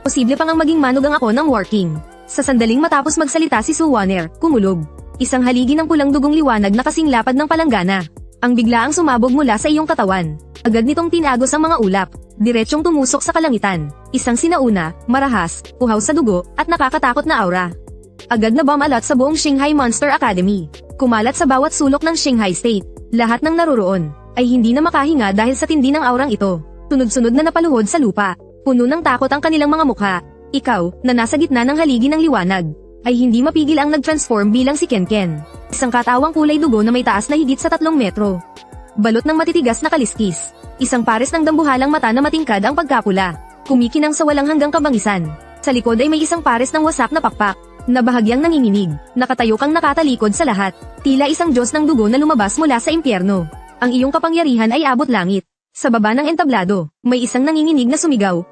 Posible pang ang maging manugang ako ng War King." Sa sandaling matapos magsalita si Su Waner, kumulog. Isang haligi ng pulang dugong liwanag na kasing lapad ng palanggana. Ang biglaang sumabog mula sa iyong katawan. Agad nitong tinagos ang mga ulap. Diretsyong tumusok sa kalangitan. Isang sinauna, marahas, uhaw sa dugo, at nakakatakot na aura. Agad na bumalat sa buong Shanghai Monster Academy. Kumalat sa bawat sulok ng Shanghai State. Lahat ng naroroon ay hindi na makahinga dahil sa tindi ng aurang ito. Sunod-sunod na napaluhod sa lupa. Puno ng takot ang kanilang mga mukha. Ikaw, na nasa gitna ng haligi ng liwanag, ay hindi mapigil ang nag-transform bilang si Ken. Isang katawang kulay dugo na may taas na higit sa 3 metro. Balot ng matitigas na kaliskis. Isang pares ng dambuhalang mata na matingkad ang pagkapula. Kumikinang sa walang hanggang kabangisan. Sa likod ay may isang pares ng wasak na pakpak, na bahagyang nanginginig. Nakatayo kang nakatalikod sa lahat. Tila isang Diyos ng dugo na lumabas mula sa impyerno. Ang iyong kapangyarihan ay abot langit. Sa baba ng entablado, may isang nanginginig na sumigaw,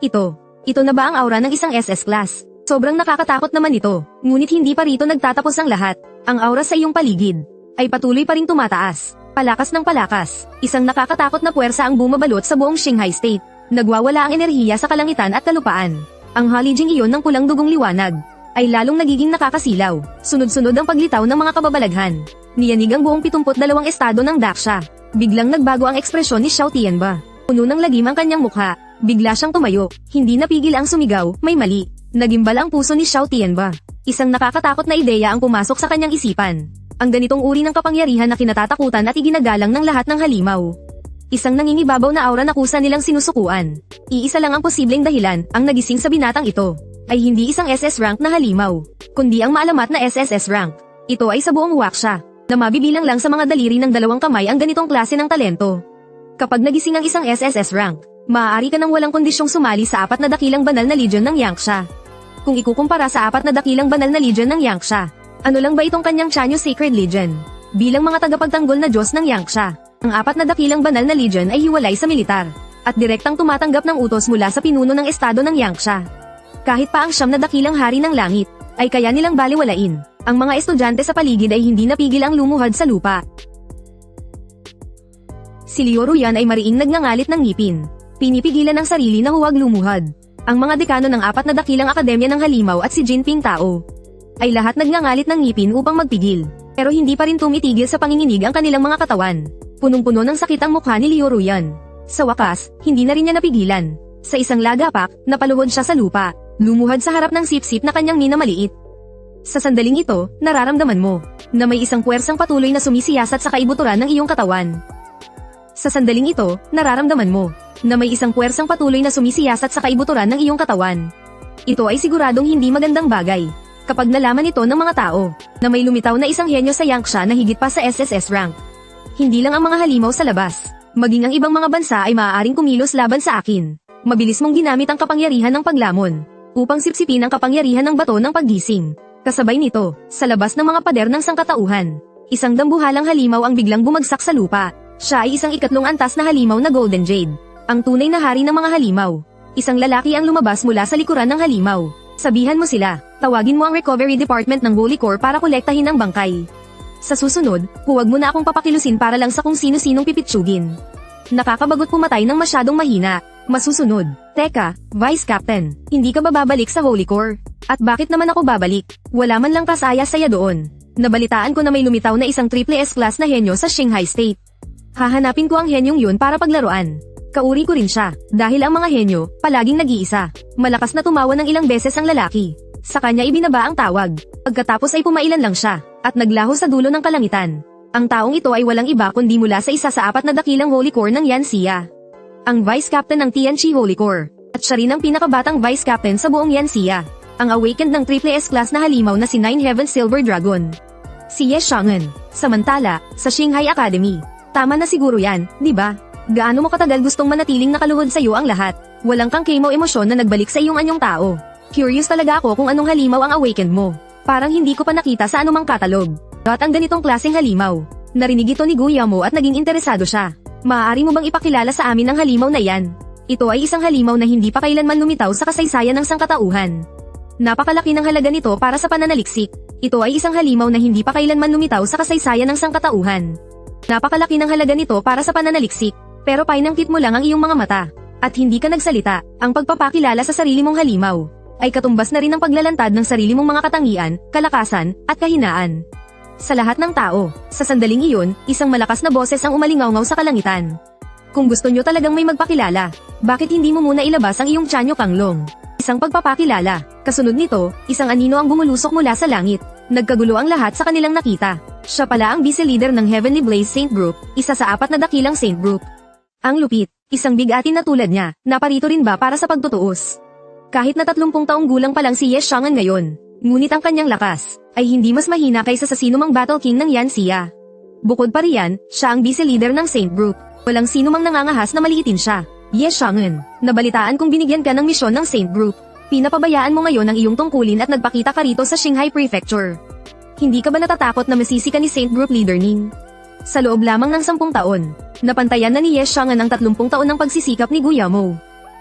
Ito na ba ang aura ng isang SS class? Sobrang nakakatakot naman ito, ngunit hindi pa rito nagtatapos ang lahat. Ang aura sa iyong paligid ay patuloy pa ring tumataas. Palakas ng palakas, isang nakakatakot na puwersa ang bumabalot sa buong Shanghai State. Nagwawala ang enerhiya sa kalangitan at kalupaan. Ang halijing iyon ng pulang dugong liwanag ay lalong nagiging nakakasilaw. Sunod-sunod ang paglitaw ng mga kababalaghan. Niyanig ang buong 72 estado ng Daksha. Biglang nagbago ang ekspresyon ni Xiao Tianba. Puno ng lagim ang kanyang mukha. Bigla siyang tumayo. Hindi napigil ang sumigaw, may mali. Nagimbal ang puso ni Xiao Tianba. Isang nakakatakot na ideya ang pumasok sa kanyang isipan. Ang ganitong uri ng kapangyarihan na kinatatakutan at iginagalang ng lahat ng halimaw. Isang nangingibabaw na aura na kusa nilang sinusukuan. Iisa lang ang posibleng dahilan, ang nagising sa binatang ito ay hindi isang SS rank na halimaw, kundi ang maalamat na SSS rank. Ito ay sa buong Waksha, na mabibilang lang sa mga daliri ng 2 kamay ang ganitong klase ng talento. Kapag nagising ang isang SSS rank, maaari ka nang walang kondisyong sumali sa 4 na dakilang banal na legion ng Yangsha. Kung ikukumpara sa 4 na dakilang banal na legion ng Yangsha, ano lang ba itong kanyang Chanyu Sacred Legion? Bilang mga tagapagtanggol na Diyos ng Yangsha, ang 4 na dakilang banal na legion ay hiwalay sa militar, at direktang tumatanggap ng utos mula sa pinuno ng estado ng Yangsha. Kahit pa ang 9 na dakilang hari ng langit, ay kaya nilang baliwalain. Ang mga estudyante sa paligid ay hindi napigil ang lumuhad sa lupa. Si Liu Ruyan ay mariing nagngangalit ng ngipin. Pinipigilan ang sarili na huwag lumuhad. Ang mga dekano ng 4 na dakilang akademya ng halimaw at si Jinping Tao ay lahat nagngangalit ng ngipin upang magpigil. Pero hindi pa rin tumitigil sa panginginig ang kanilang mga katawan. Punong-puno ng sakit ang mukha ni Liu Ruyan. Sa wakas, hindi na rin niya napigilan. Sa isang lagapak, napaluhod siya sa lupa. Lumuhad sa harap ng sip-sip na kanyang minamaliit. Sa sandaling ito, nararamdaman mo na may isang puwersang patuloy na sumisiyasat sa kaibuturan ng iyong katawan. Sa sandaling ito, nararamdaman mo na may isang puwersang patuloy na sumisiyasat sa kaibuturan ng iyong katawan. Ito ay siguradong hindi magandang bagay. Kapag nalaman ito ng mga tao na may lumitaw na isang henyo sa Yangsha na higit pa sa SSS rank. Hindi lang ang mga halimaw sa labas, maging ang ibang mga bansa ay maaaring kumilos laban sa akin. Mabilis mong ginamit ang kapangyarihan ng paglamon upang sipsipin ang kapangyarihan ng bato ng paggising. Kasabay nito, sa labas ng mga pader ng sangkatauhan, isang dambuhalang halimaw ang biglang bumagsak sa lupa. Siya ay isang 2 antas na halimaw na Golden Jade. Ang tunay na hari ng mga halimaw. Isang lalaki ang lumabas mula sa likuran ng halimaw. Sabihan mo sila, tawagin mo ang recovery department ng Holy Core para kolektahin ang bangkay. Sa susunod, huwag mo na akong papakilusin para lang sa kung sino-sinong pipitsugin. Nakakabagot pumatay ng masyadong mahina. Masusunod. Teka, Vice Captain, hindi ka ba babalik sa Holy Core? At bakit naman ako babalik? Wala man lang kasaya-saya doon. Nabalitaan ko na may lumitaw na isang triple S class na henyo sa Shanghai State. Hahanapin ko ang henyong yun para paglaruan. Kauri ko rin siya, dahil ang mga henyo, palaging nag-iisa. Malakas na tumawa ng ilang beses ang lalaki. Sa kanya ibinaba ang tawag. Pagkatapos ay pumailan lang siya, at naglaho sa dulo ng kalangitan. Ang taong ito ay walang iba kundi mula sa isa sa 4 na dakilang Holy Core ng Yanxia. Ang Vice Captain ng Tianqi Holy Core. At siya rin ang pinakabatang vice captain sa buong Yanxia. Ang awakened ng Triple S class na halimaw na si Nine Heaven Silver Dragon. Si Ye Xiang'an. Samantala, sa Shanghai Academy. Tama na siguro yan, di ba? Gaano mo katagal gustong manatiling nakaluhod sa iyo ang lahat? Walang kang kemo emosyon na nagbalik sa iyong anyong tao. Curious talaga ako kung anong halimaw ang awakened mo. Parang hindi ko pa nakita sa anumang katalog. At ang ganitong klaseng halimaw. Narinig ito ni Guillermo at naging interesado siya. Maaari mo bang ipakilala sa amin ang halimaw na yan? Ito ay isang halimaw na hindi pa kailanman lumitaw sa kasaysayan ng sangkatauhan. Napakalaki ng halaga nito para sa pananaliksik. Ito ay isang halimaw na hindi pa kailanman lumitaw sa kasaysayan ng sangkatauhan. Napakalaki ng halaga nito para sa pananaliksik, pero painangkit mo lang ang iyong mga mata. At hindi ka nagsalita. Ang pagpapakilala sa sarili mong halimaw ay katumbas na rin ng paglalantad ng sarili mong mga katangian, kalakasan, at kahinaan. Sa lahat ng tao, sa sandaling iyon, isang malakas na boses ang umalingawngaw sa kalangitan. Kung gusto nyo talagang may magpakilala, bakit hindi mo muna ilabas ang iyong tiyanyo Kanglong? Isang pagpapakilala. Kasunod nito, isang anino ang bumulusok mula sa langit. Nagkagulo ang lahat sa kanilang nakita. Siya pala ang vice-leader ng Heavenly Blaze Saint Group, isa sa 4 na dakilang Saint Group. Ang lupit, isang bigatin na tulad niya, naparito rin ba para sa pagtutuos? Kahit na 30 taong gulang pa lang si Ye Xiang'an ngayon, ngunit ang kanyang lakas ay hindi mas mahina kaysa sa sinumang Battle King ng Yanxia. Bukod pa riyan, siya ang vice-leader ng Saint Group. Walang sinumang nangangahas na maliitin siya. Ye Xiang'an, nabalitaan kong binigyan ka ng misyon ng Saint Group. Pinapabayaan mo ngayon ang iyong tungkulin at nagpakita ka rito sa Shanghai Prefecture. Hindi ka ba natatakot na masisi ka ni Saint Group Leader Ning? Sa loob lamang ng 10 taon, napantayan na ni Ye Xiang'an ang 30 taon ng pagsisikap ni Guillermo.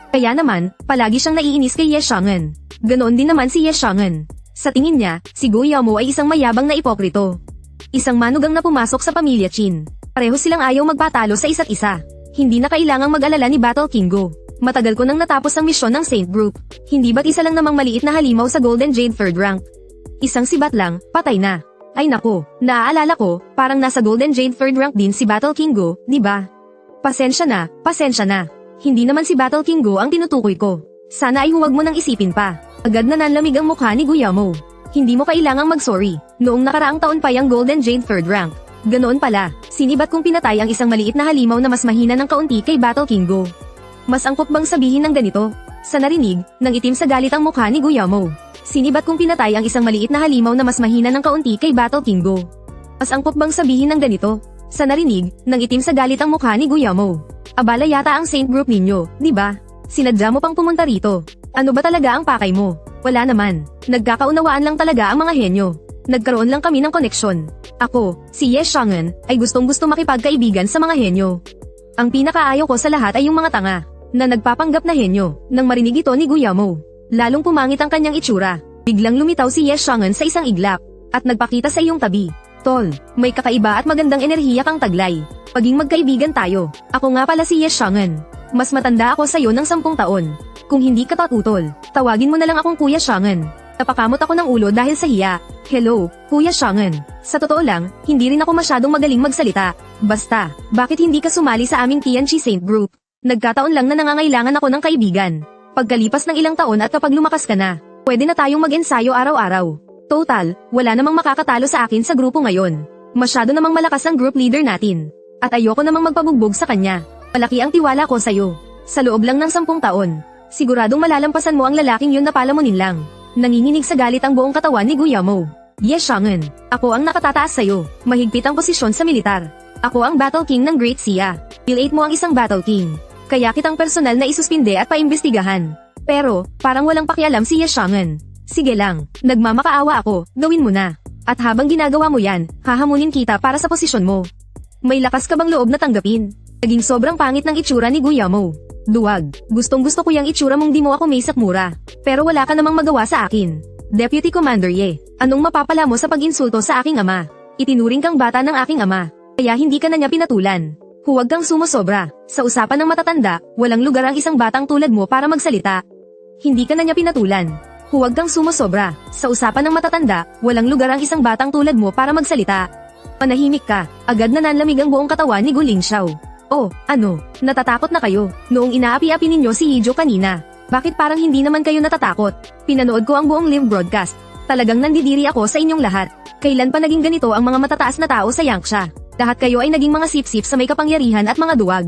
Kaya naman, palagi siyang naiinis kay Ye Xiang'an. Ganoon din naman si Ye Xiang'an. Sa tingin niya, si Guillermo ay isang mayabang na ipokrito. Isang manugang na pumasok sa pamilya Qin. Pareho silang ayaw magpatalo sa isa't isa. Hindi na kailangang mag-alala ni Battle King Go. Matagal ko nang natapos ang misyon ng Saint Group. Hindi ba't isa lang namang maliit na halimaw sa Golden Jade 3rd rank? Isang sibat lang, patay na. Ay nako, naaalala ko, parang nasa Golden Jade 3rd rank din si Battle King Go, di ba? Pasensya na, pasensya na. Hindi naman si Battle King Go ang tinutukoy ko. Sana ay huwag mo nang isipin pa. Agad na nanlamig ang mukha ni Guillermo. Hindi mo kailangang mag-sorry. Noong nakaraang taon pa yung Golden Jade 3rd rank. Ganoon pala, sinibat kong pinatay ang isang maliit na halimaw na mas mahina ng kaunti kay Battle King Go. Mas angkop bang sabihin ng ganito? Sa narinig, nang itim sa galit ang mukha ni Guillermo. Sinibat kong pinatay ang isang maliit na halimaw na mas mahina ng kaunti kay Battle King Go. Mas angkop bang sabihin ng ganito? Sa narinig, nang itim sa galit ang mukha ni Guillermo. Abala yata ang Saint Group ninyo, di ba? Sinadya mo pang pumunta rito. Ano ba talaga ang pakay mo? Wala naman. Nagkakaunawaan lang talaga ang mga henyo. Nagkaroon lang kami ng koneksyon. Ako, si Ye Xiang'an, ay gustong-gusto makipagkaibigan sa mga henyo. Ang pinakaayaw ko sa lahat ay yung mga tanga na nagpapanggap na henyo. Nang marinig ito ni Guillermo, lalong pumangit ang kanyang itsura. Biglang lumitaw si Ye Xiang'an sa isang iglap at nagpakita sa iyong tabi. Tol, may kakaiba at magandang enerhiya kang taglay. Paging magkaibigan tayo. Ako nga pala si Ye Xiang'an. Mas matanda ako sa iyo ng 10 taon. Kung hindi ka tatutol, tawagin mo na lang akong Kuya Xiang'an. Napakamot ako ng ulo dahil sa hiya. Hello, Kuya Xiang'an. Sa totoo lang, hindi rin ako masyadong magaling magsalita. Basta, bakit hindi ka sumali sa aming Tianqi Saint Group? Nagkataon lang na nangangailangan ako ng kaibigan. Pagkalipas ng ilang taon at kapag lumakas ka na, pwede na tayong mag-ensayo araw-araw. Total, wala namang makakatalo sa akin sa grupo ngayon. Masyado namang malakas ang group leader natin. At ayoko namang magpabugbog sa kanya. Malaki ang tiwala ko sa'yo. Sa loob lang ng 10 taon, siguradong malalampasan mo ang lalaking yun na palamunin lang. Nanginginig sa galit ang buong katawan ni Guillermo. Ye Xiang'an, ako ang nakatataas sa'yo. Mahigpit ang posisyon sa militar. Ako ang Battle King ng Great Xia. Bill 8 mo ang isang Battle King. Kaya kitang personal na isuspinde at paimbestigahan. Pero, parang walang pakialam si Ye Xiang'an. Sige lang, nagmamakaawa ako, gawin mo na. At habang ginagawa mo yan, hahamunin kita para sa posisyon mo. May lakas ka bang loob na tanggapin? Naging sobrang pangit ng itsura ni Guillermo. Duwag, gustong-gusto ko yung itsura mong di mo ako may sakmura. Pero wala ka namang magawa sa akin. Deputy Commander Ye, anong mapapala mo sa pag-insulto sa aking ama? Itinuring kang bata ng aking ama, kaya hindi ka na niya pinatulan. Huwag kang sumosobra. Sa usapan ng matatanda, walang lugar ang isang batang tulad mo para magsalita. Hindi ka na niya pinatulan. Huwag kang sumosobra. Sa usapan ng matatanda, walang lugar ang isang batang tulad mo para magsalita. Manahimik ka. Agad na nanlamig ang buong katawan ni Gu Lingxiao. Oh, ano? Natatakot na kayo? Noong inaapi-api ninyo si Hijo kanina. Bakit parang hindi naman kayo natatakot? Pinanood ko ang buong live broadcast. Talagang nandidiri ako sa inyong lahat. Kailan pa naging ganito ang mga matataas na tao sa Yanxia? Lahat kayo ay naging mga sip-sip sa may kapangyarihan at mga duwag.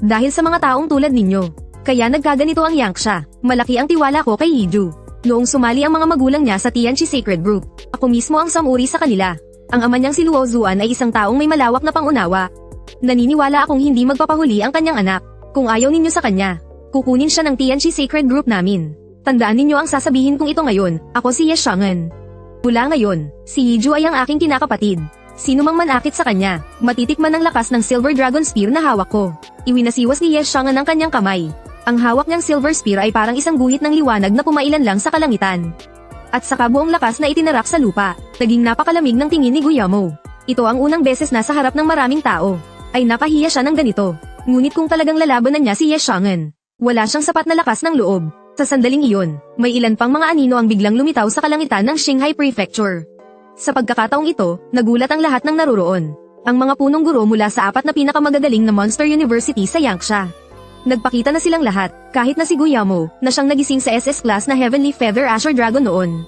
Dahil sa mga taong tulad ninyo. Kaya nagkaganito ang Yangsha. Malaki ang tiwala ko kay Yiju. Noong sumali ang mga magulang niya sa Tianchi Sacred Group, ako mismo ang samuri sa kanila. Ang ama niyang si Luo Zuan ay isang taong may malawak na pangunawa. Naniniwala akong hindi magpapahuli ang kanyang anak. Kung ayaw ninyo sa kanya, kukunin siya ng Tianchi Sacred Group namin. Tandaan ninyo ang sasabihin kong ito ngayon, ako si Ye Xiang'an. Mula ngayon, si Yiju ay ang aking kinakapatid. Sino mang manakit sa kanya, matitikman ng lakas ng Silver Dragon Spear na hawak ko. Iwinasiwas ni Ye Xiang'an ang kanyang kamay. Ang hawak niyang Silver Spear ay parang isang guhit ng liwanag na pumailan lang sa kalangitan. At saka buong lakas na itinarak sa lupa, naging napakalamig ng tingin ni Guillermo. Ito ang unang beses na sa harap ng maraming tao. Ay napahiya siya ng ganito. Ngunit kung talagang lalabanan niya si Ye Xiang'an, wala siyang sapat na lakas ng loob. Sa sandaling iyon, may ilan pang mga anino ang biglang lumitaw sa kalangitan ng Qinghai Prefecture. Sa pagkakataong ito, nagulat ang lahat ng naruroon. Ang mga punong guro mula sa 4 na pinakamagagaling na Monster University sa Yangsha. Nagpakita na silang lahat, kahit na si Guillermo, na siyang nagising sa SS class na Heavenly Feather Azure Dragon noon,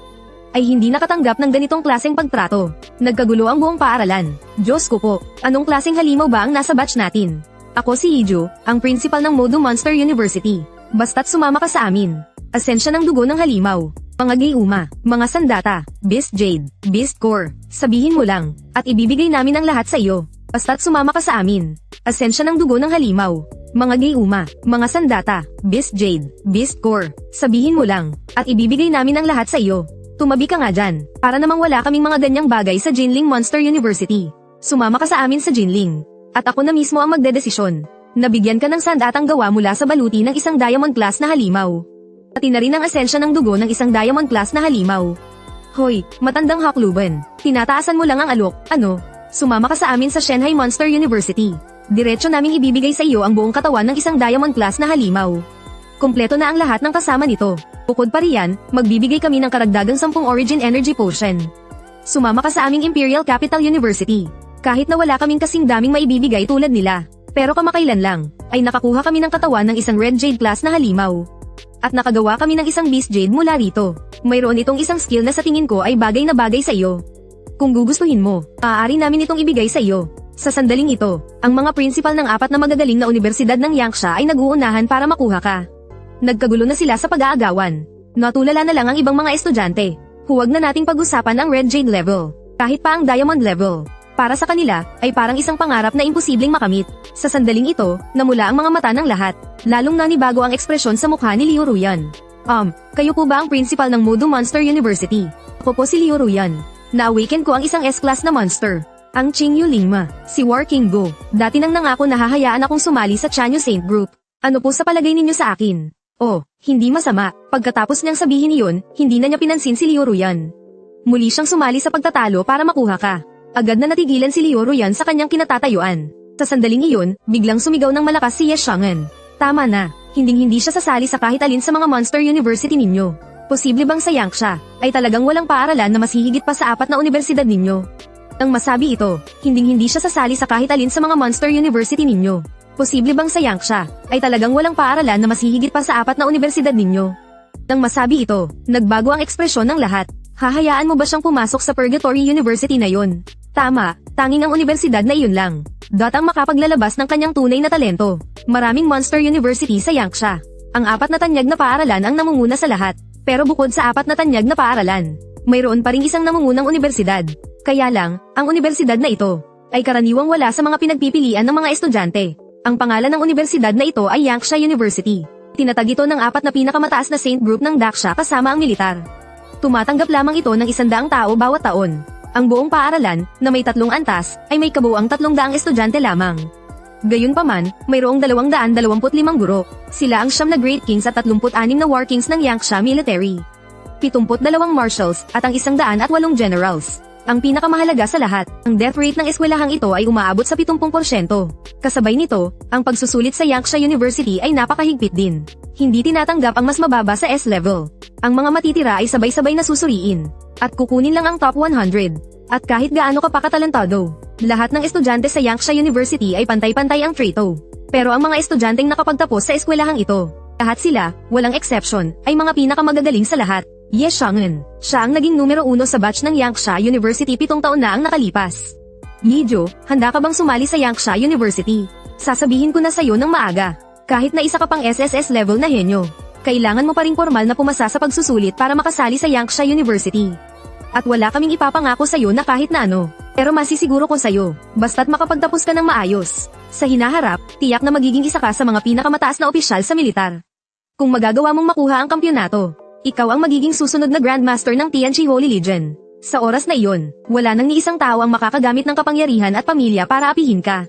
ay hindi nakatanggap ng ganitong klaseng pagtrato. Nagkagulo ang buong paaralan. Diyos ko po, anong klaseng halimaw ba ang nasa batch natin? Ako si Yiju, ang principal ng Modu Monster University. Basta't sumama ka sa amin. Asensya ng dugo ng halimaw. Mga Gayuma, mga Sandata, Beast Jade, Beast Core, sabihin mo lang, at ibibigay namin ang lahat sa iyo. Basta't sumama ka sa amin. Asensya ng dugo ng halimaw. Mga Gayuma, mga Sandata, Beast Jade, Beast Core, sabihin mo lang, at ibibigay namin ang lahat sa iyo. Tumabi ka nga dyan, para namang wala kaming mga ganyang bagay sa Jinling Monster University. Sumama ka sa amin sa Jinling. At ako na mismo ang magdedesisyon. Nabigyan ka ng sandatang gawa mula sa baluti ng isang diamond class na halimaw. Pati na rin ang esensya ng dugo ng isang diamond class na halimaw. Hoy, matandang hakluban, tinataasan mo lang ang alok, ano? Sumama ka sa amin sa Shanghai Monster University. Diretso naming ibibigay sa iyo ang buong katawan ng isang diamond class na halimaw. Kompleto na ang lahat ng kasama nito. Bukod pa riyan, magbibigay kami ng karagdagang 10 Origin Energy Potion. Sumama ka sa aming Imperial Capital University. Kahit na wala kaming kasing daming maibibigay tulad nila. Pero kamakailan lang, ay nakakuha kami ng katawan ng isang Red Jade class na halimaw. At nakagawa kami ng isang Beast Jade mula rito. Mayroon itong isang skill na sa tingin ko ay bagay na bagay sa iyo. Kung gugustuhin mo, maaari namin itong ibigay sa iyo. Sa sandaling ito, ang mga principal ng 4 na magagaling na universidad ng Yangsha ay nag-uunahan para makuha ka. Nagkagulo na sila sa pag-aagawan. Natulala na lang ang ibang mga estudyante. Huwag na nating pag-usapan ang Red Jade level. Kahit pa ang Diamond level. Para sa kanila, ay parang isang pangarap na imposibleng makamit. Sa sandaling ito, namula ang mga mata ng lahat. Lalong nanibago ang ekspresyon sa mukha ni Liu Ruyan. Kayo po ba ang principal ng Modu Monster University? Ako po si Liu Ruyan. Na-awaken ko ang isang S-class na monster. Ang Qingyu Lingma, si War King Go. Dati nang nangako na hahayaan akong sumali sa Chanyu Saint Group. Ano po sa palagay ninyo sa akin? Oh, hindi masama. Pagkatapos niyang sabihin iyon, hindi na niya pinansin si Liu Ruyan. Muli siyang sumali sa pagtatalo para makuha ka. Agad na natigilan si Liu Ruyan sa kanyang kinatatayuan. Sa sandaling iyon, biglang sumigaw ng malakas si Ye Xiang'an. Tama na, hindi siya sasali sa kahit alin sa mga Monster University ninyo. Posible bang sa Yangsha, ay talagang walang paaralan na mas hihigit pa sa 4 na universidad ninyo? Nang masabi ito, hindi siya sasali sa kahit alin sa mga Monster University ninyo. Posible bang sa Yangsha, ay talagang walang paaralan na mas hihigit pa sa 4 na universidad ninyo? Nang masabi ito, nagbago ang ekspresyon ng lahat. Hahayaan mo ba siyang pumasok sa Purgatory University na yon? Tama, tanging ang universidad na iyon lang. Ang makapaglalabas ng kanyang tunay na talento. Maraming Monster University sa Yangsha. Ang 4 na tanyag na paaralan ang namunguna sa lahat. Pero bukod sa 4 na tanyag na paaralan, mayroon pa ring isang namungunang universidad. Kaya lang, ang universidad na ito, ay karaniwang wala sa mga pinagpipilian ng mga estudyante. Ang pangalan ng universidad na ito ay Yangsha University. Tinatag ito ng 4 na pinakamataas na Saint Group ng Daksha kasama ang militar. Tumatanggap lamang ito ng 100 tao bawat taon. Ang buong paaralan, na may 3 antas, ay may kabuuang 300 estudyante lamang. Gayunpaman, mayroong 225 guro. Sila ang 9 na Great Kings at 36 na War Kings ng Yangsha Military. 72 Marshals, at ang 108 Generals. Ang pinakamahalaga sa lahat, ang death rate ng eskwelahang ito ay umaabot sa 70%. Kasabay nito, ang pagsusulit sa Yangsha University ay napakahigpit din. Hindi tinatanggap ang mas mababa sa S-level. Ang mga matitira ay sabay-sabay na susuriin. At kukunin lang ang top 100. At kahit gaano ka pa katalentado, lahat ng estudyante sa Yangsha University ay pantay-pantay ang traito. Pero ang mga estudyanteng nakapagtapos sa eskwelahang ito, lahat sila, walang exception, ay mga pinakamagagaling sa lahat. Ye Xiang'an, siya ang naging numero 1 sa batch ng Yangsha University 7 taon na ang nakalipas. Yiju, handa ka bang sumali sa Yangsha University? Sasabihin ko na sa'yo ng maaga. Kahit na isa ka pang SSS level na henyo, kailangan mo pa ring formal na pumasa sa pagsusulit para makasali sa Yangsha University. At wala kaming ipapangako sa'yo na kahit na ano. Pero masisiguro ko sa'yo, basta't makapagtapos ka ng maayos. Sa hinaharap, tiyak na magiging isa ka sa mga pinakamataas na opisyal sa militar. Kung magagawa mong makuha ang kampyonato, ikaw ang magiging susunod na Grandmaster ng Tianchi Holy Legion. Sa oras na iyon, wala nang ni isang tao ang makakagamit ng kapangyarihan at pamilya para apihin ka.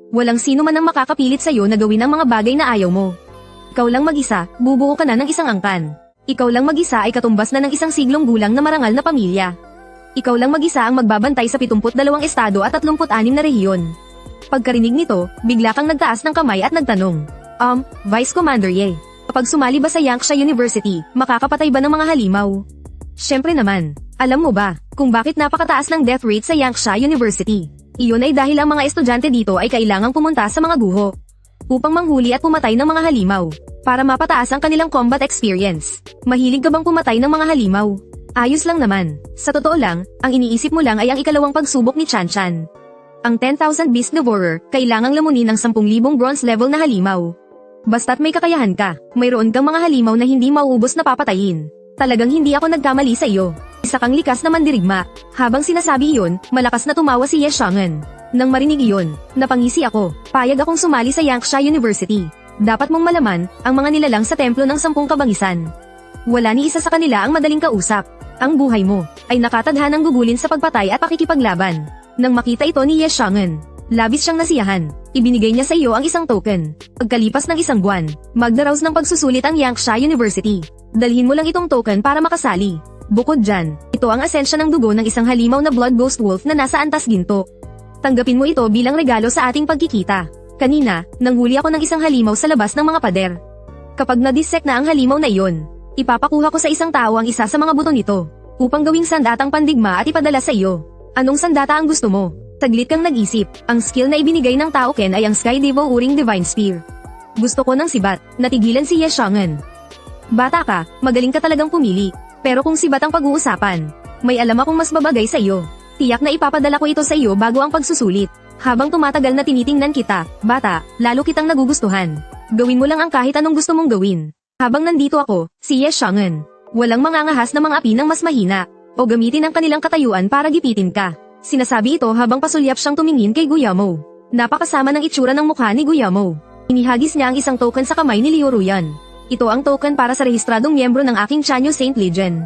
Walang sino man ang makakapilit sa'yo na gawin ang mga bagay na ayaw mo. Ikaw lang mag-isa, bubuo ka na ng isang angkan. Ikaw lang mag-isa ay katumbas na ng isang siglong gulang na marangal na pamilya. Ikaw lang mag-isa ang magbabantay sa 72 estado at 36 na rehiyon. Pagkarinig nito, bigla kang nagtaas ng kamay at nagtanong, Vice Commander Ye, kapag sumali ba sa Yangsha University, makakapatay ba ng mga halimaw? Siyempre naman, alam mo ba, kung bakit napakataas ng death rate sa Yangsha University? Iyon ay dahil ang mga estudyante dito ay kailangang pumunta sa mga guho upang manghuli at pumatay ng mga halimaw, para mapataas ang kanilang combat experience. Mahilig ka bang pumatay ng mga halimaw? Ayos lang naman. Sa totoo lang, ang iniisip mo lang ay ang ikalawang pagsubok ni Chan Chan. Ang 10,000 Beast Devourer, kailangang lamunin ng 10,000 bronze level na halimaw. Basta't may kakayahan ka, mayroon kang mga halimaw na hindi mauubos na papatayin. Talagang hindi ako nagkamali sa iyo. Isa kang likas na mandirigma. Habang sinasabi iyon, malakas na tumawa si Ye Xiang'an. Nang marinig iyon, napangisi ako. Payag akong sumali sa Yangsha University. Dapat mong malaman, ang mga nilalang sa templo ng 10 kabangisan. Wala ni isa sa kanila ang madaling kausap. Ang buhay mo ay nakatadhanang gugulin sa pagpatay at pakikipaglaban. Nang makita ito ni Ye Xiang'an, labis siyang nasiyahan. Ibinigay niya sa iyo ang isang token. Pagkalipas ng isang buwan, magdaraos ng pagsusulit ang Yangsha University. Dalhin mo lang itong token para makasali. Bukod dyan, ito ang asensya ng dugo ng isang halimaw na Blood Ghost Wolf na nasa antas ginto. Tanggapin mo ito bilang regalo sa ating pagkikita. Kanina, nanghuli ako ng isang halimaw sa labas ng mga pader. Kapag na-dissect na ang halimaw na iyon, ipapakuha ko sa isang tao ang isa sa mga buto nito, upang gawing sandatang pandigma at ipadala sa iyo. Anong sandata ang gusto mo? Saglit kang nag-isip, ang skill na ibinigay ng tao Ken ay ang Sky Devo Uring Divine Spear. Gusto ko ng sibat, natigilan si Ye Xiang'an. Bata ka, magaling ka talagang pumili, pero kung sibat ang pag-uusapan, may alam akong mas babagay sa iyo. Tiyak na ipapadala ko ito sa iyo bago ang pagsusulit. Habang tumatagal na tinitingnan kita, bata, lalo kitang nagugustuhan. Gawin mo lang ang kahit anong gusto mong gawin. Habang nandito ako, si Ye Xiang'an, walang mangangahas na mga api ng mas mahina, o gamitin ang kanilang katayuan para gipitin ka. Sinasabi ito habang pasulyap siyang tumingin kay Guillermo. Napakasama ng itsura ng mukha ni Guillermo. Inihagis niya ang isang token sa kamay ni Liu Ruyan. Ito ang token para sa rehistradong miyembro ng aking Chanyo Saint Legion.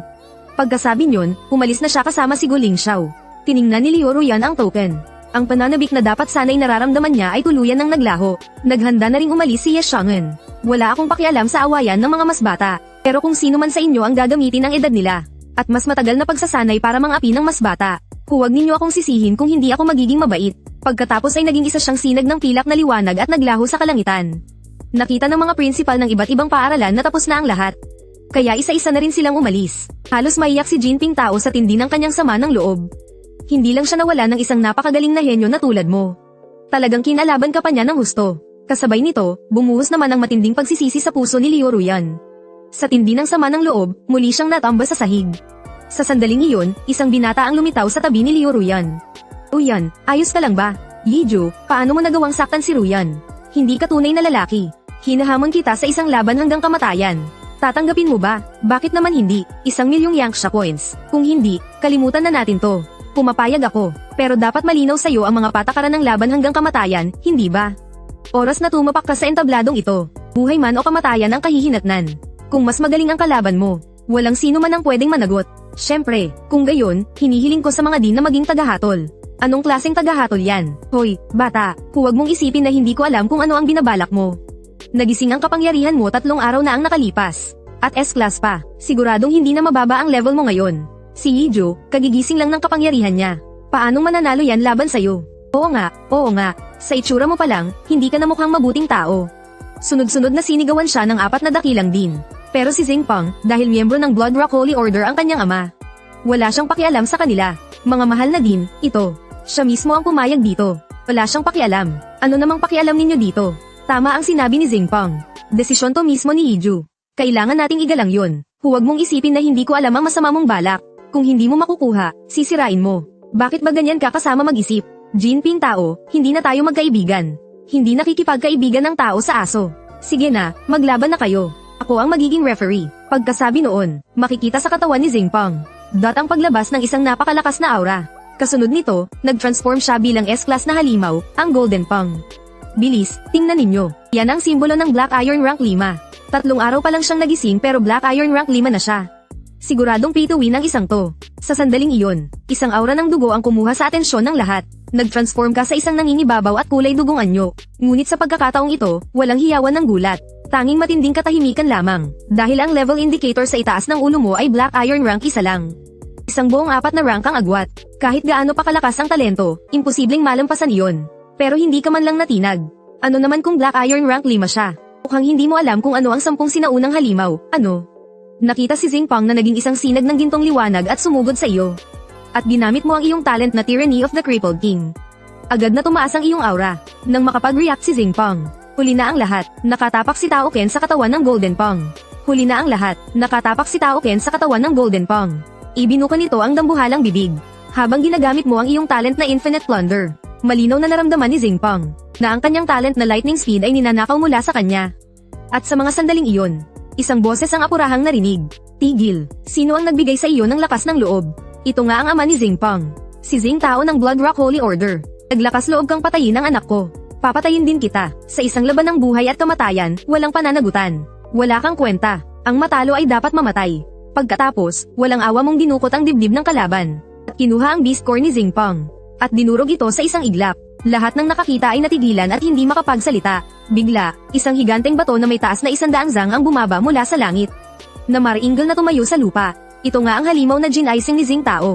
Pagkasabi niyon, umalis na siya kasama si Gu Lingxiao. Tiningnan ni Liu Ruyan ang token. Ang pananabik na dapat sana'y nararamdaman niya ay tuluyan ng naglaho. Naghanda na ring umalis si Ye Xiang'an. Wala akong pakialam sa awayan ng mga mas bata. Pero kung sino man sa inyo ang gagamitin ang edad nila, at mas matagal na pagsasanay para mang-api ng mas bata, huwag ninyo akong sisihin kung hindi ako magiging mabait. Pagkatapos ay naging isa siyang sinag ng pilak na liwanag at naglaho sa kalangitan. Nakita ng mga prinsipal ng iba't ibang paaralan na tapos na ang lahat. Kaya isa-isa na rin silang umalis. Halos maiyak si Jinping Tao sa tindi ng kanyang sama ng loob. Hindi lang siya nawala ng isang napakagaling na henyo na tulad mo. Talagang kinalaban ka pa niya ng husto. Kasabay nito, bumuhos naman ang matinding pagsisisi sa puso ni Liu Ruyan. Sa tindi ng sama ng loob, muli siyang natamba sa sahig. Sa sandaling iyon, isang binata ang lumitaw sa tabi ni Liu Ruyan. Ruyan, ayos ka lang ba? Yiju, paano mo nagawang saktan si Ruyan? Hindi ka tunay na lalaki. Hinahamon kita sa isang laban hanggang kamatayan. Tatanggapin mo ba? Bakit naman hindi? 1,000,000 Yangsha coins. Kung hindi, kalimutan na natin to. Pumapayag ako, pero dapat malinaw sa'yo ang mga patakaran ng laban hanggang kamatayan, hindi ba? Oras na tumapak ka sa entabladong ito. Buhay man o kamatayan ang kahihinatnan. Kung mas magaling ang kalaban mo, walang sino man ang pwedeng managot. Siyempre, kung gayon, hinihiling ko sa mga din na maging tagahatol. Anong klaseng tagahatol yan? Hoy, bata, huwag mong isipin na hindi ko alam kung ano ang binabalak mo. Nagising ang kapangyarihan mo 3 araw na ang nakalipas. At S-class pa, siguradong hindi na mababa ang level mo ngayon. Si Yiju, kagigising lang ng kapangyarihan niya. Paanong mananalo yan laban sa'yo? Oo nga. Sa itsura mo pa lang, hindi ka na mukhang mabuting tao. Sunod-sunod na sinigawan siya ng 4 na dakilang din. Pero si Xingpeng, dahil miyembro ng Blood Rock Holy Order ang kanyang ama, wala siyang pakialam sa kanila. Mga mahal na din, ito. Siya mismo ang pumayag dito. Wala siyang pakialam. Ano namang pakialam ninyo dito? Tama ang sinabi ni Xingpeng. Desisyon to mismo ni Yiju. Kailangan nating igalang yun. Huwag mong isipin na hindi ko alam ang masama mong balak. Kung hindi mo makukuha, sisirain mo. Bakit ba ganyan ka kasama mag-isip? Jinping Tao, hindi na tayo magkaibigan. Hindi nakikipagkaibigan ng tao sa aso. Sige na, maglaban na kayo. Ako ang magiging referee. Pagkasabi noon, makikita sa katawan ni Xingpeng ang paglabas ng isang napakalakas na aura. Kasunod nito, nag-transform siya bilang S-class na halimaw, ang Golden Pang. Bilis, tingnan ninyo. Yan ang simbolo ng Black Iron Rank 5. 3 araw pa lang siyang nagising pero Black Iron Rank 5 na siya. Siguradong pay to win ang isang to. Sa sandaling iyon, isang aura ng dugo ang kumuha sa atensyon ng lahat. Nag-transform ka sa isang nangingibabaw at kulay dugong anyo. Ngunit sa pagkakataong ito, walang hiyawan ng gulat. Tanging matinding katahimikan lamang. Dahil ang level indicator sa itaas ng ulo mo ay Black Iron Rank 1 lang. Isang buong 4 na rank ang agwat. Kahit gaano pa kalakas ang talento, imposibleng malampasan iyon. Pero hindi ka man lang natinag. Ano naman kung Black Iron Rank 5 siya? Mukhang hindi mo alam kung ano ang 10 sinaunang halimaw, ano? Nakita si Xingpeng na naging isang sinag ng gintong liwanag at sumugod sa iyo. At ginamit mo ang iyong talent na Tyranny of the Crippled King. Agad na tumaas ang iyong aura. Nang makapag-react si Xingpeng, huli na ang lahat, nakatapak si Tao Ken sa katawan ng Golden Pang. Huli na ang lahat, nakatapak si Tao Ken sa katawan ng Golden Pang. Ibinuka nito ang dambuhalang bibig. Habang ginagamit mo ang iyong talent na Infinite Plunder, malinaw na naramdaman ni Xingpeng na ang kanyang talent na Lightning Speed ay ninanakaw mula sa kanya. At sa mga sandaling iyon, isang boses ang apurahang narinig. Tigil, sino ang nagbigay sa iyo ng lakas ng loob? Ito nga ang ama ni Xingpeng. Si Xing Tao ng Blood Rock Holy Order. Naglakas loob kang patayin ang anak ko. Papatayin din kita. Sa isang laban ng buhay at kamatayan, walang pananagutan. Wala kang kwenta. Ang matalo ay dapat mamatay. Pagkatapos, walang awa mong dinukot ang dibdib ng kalaban. At kinuha ang Beast Core ni Xingpeng. At dinurog ito sa isang iglap. Lahat ng nakakita ay natigilan at hindi makapagsalita. Bigla, isang higanteng bato na may taas na 100 zang ang bumaba mula sa langit. Na maringgal na tumayo sa lupa. Ito nga ang halimaw na Jin Aising ni Xing Tao.